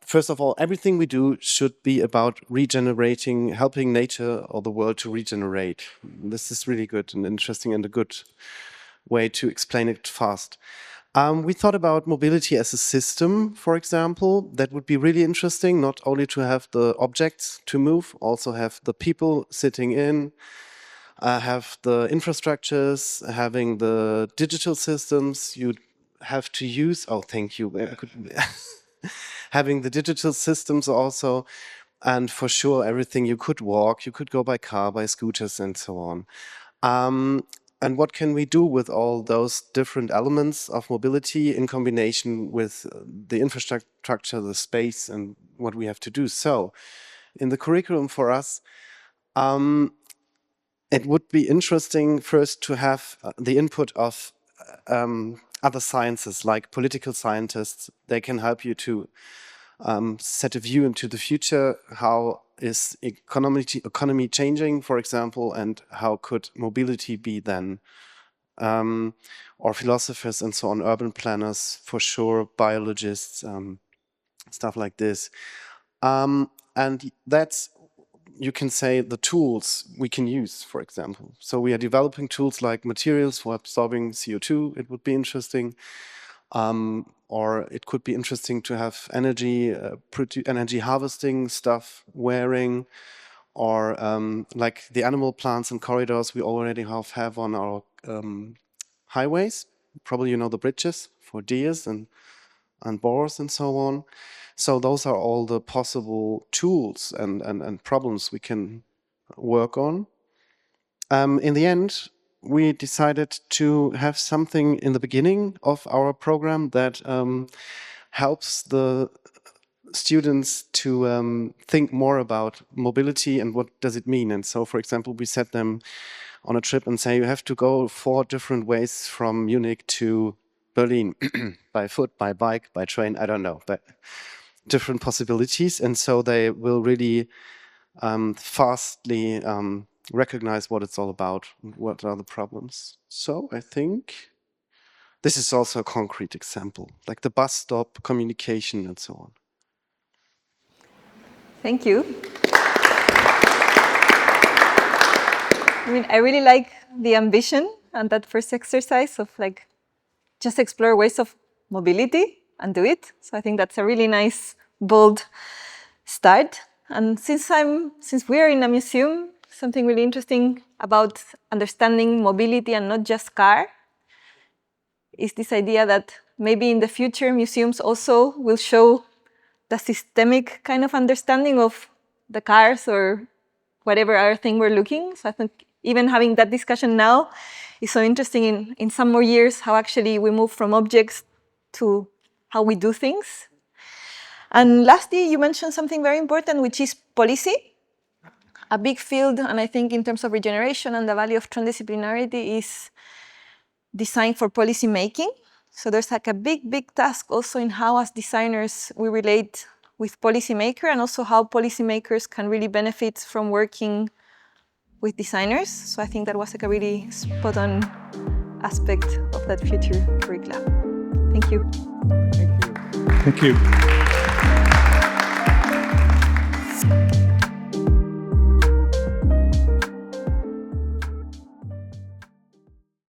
first of all, everything we do should be about regenerating, helping nature or the world to regenerate. This is really good and interesting and a good way to explain it fast. We thought about mobility as a system, for example. That would be really interesting, not only to have the objects to move, also have the people sitting in, have the infrastructures, having the digital systems you have to use. Oh, thank you. Having the digital systems also, and for sure everything you could walk, you could go by car, by scooters, and so on. And what can we do with all those different elements of mobility in combination with the infrastructure, the space, and what we have to do? So, in the curriculum for us, it would be interesting first to have the input of other sciences, like political scientists. They can help you to set a view into the future. How is economy changing, for example, and how could mobility be then? Or philosophers and so on, urban planners, for sure, biologists, stuff like this. And that's, you can say, the tools we can use, for example. So we are developing tools like materials for absorbing CO2. It would be interesting. Or it could be interesting to have energy harvesting stuff, wearing, or like the animal plants and corridors we already have on our highways. Probably you know the bridges for deers and boars and so on. So those are all the possible tools and problems we can work on. In the end, we decided to have something in the beginning of our program that helps the students to think more about mobility and what does it mean. And so, for example, we set them on a trip and say, you have to go 4 different ways from Munich to Berlin, by foot, by bike, by train, I don't know, but different possibilities. And so they will really fastly recognize what it's all about, what are the problems. So I think this is also a concrete example, like the bus stop, communication, and so on.
Thank you. I really like the ambition and that first exercise of just explore ways of mobility and do it. So I think that's a really nice, bold start. And since we're in a museum, something really interesting about understanding mobility and not just car is this idea that maybe in the future museums also will show the systemic kind of understanding of the cars or whatever other thing we're looking. So I think even having that discussion now is so interesting in some more years, how actually we move from objects to how we do things. And lastly, you mentioned something very important, which is policy. A big field, and I think in terms of regeneration and the value of transdisciplinarity is design for policy making. So there's a big task also in how as designers we relate with policymakers and also how policymakers can really benefit from working with designers. So I think that was a really spot on aspect of that future curriculum. Thank you.
Thank you. Thank you.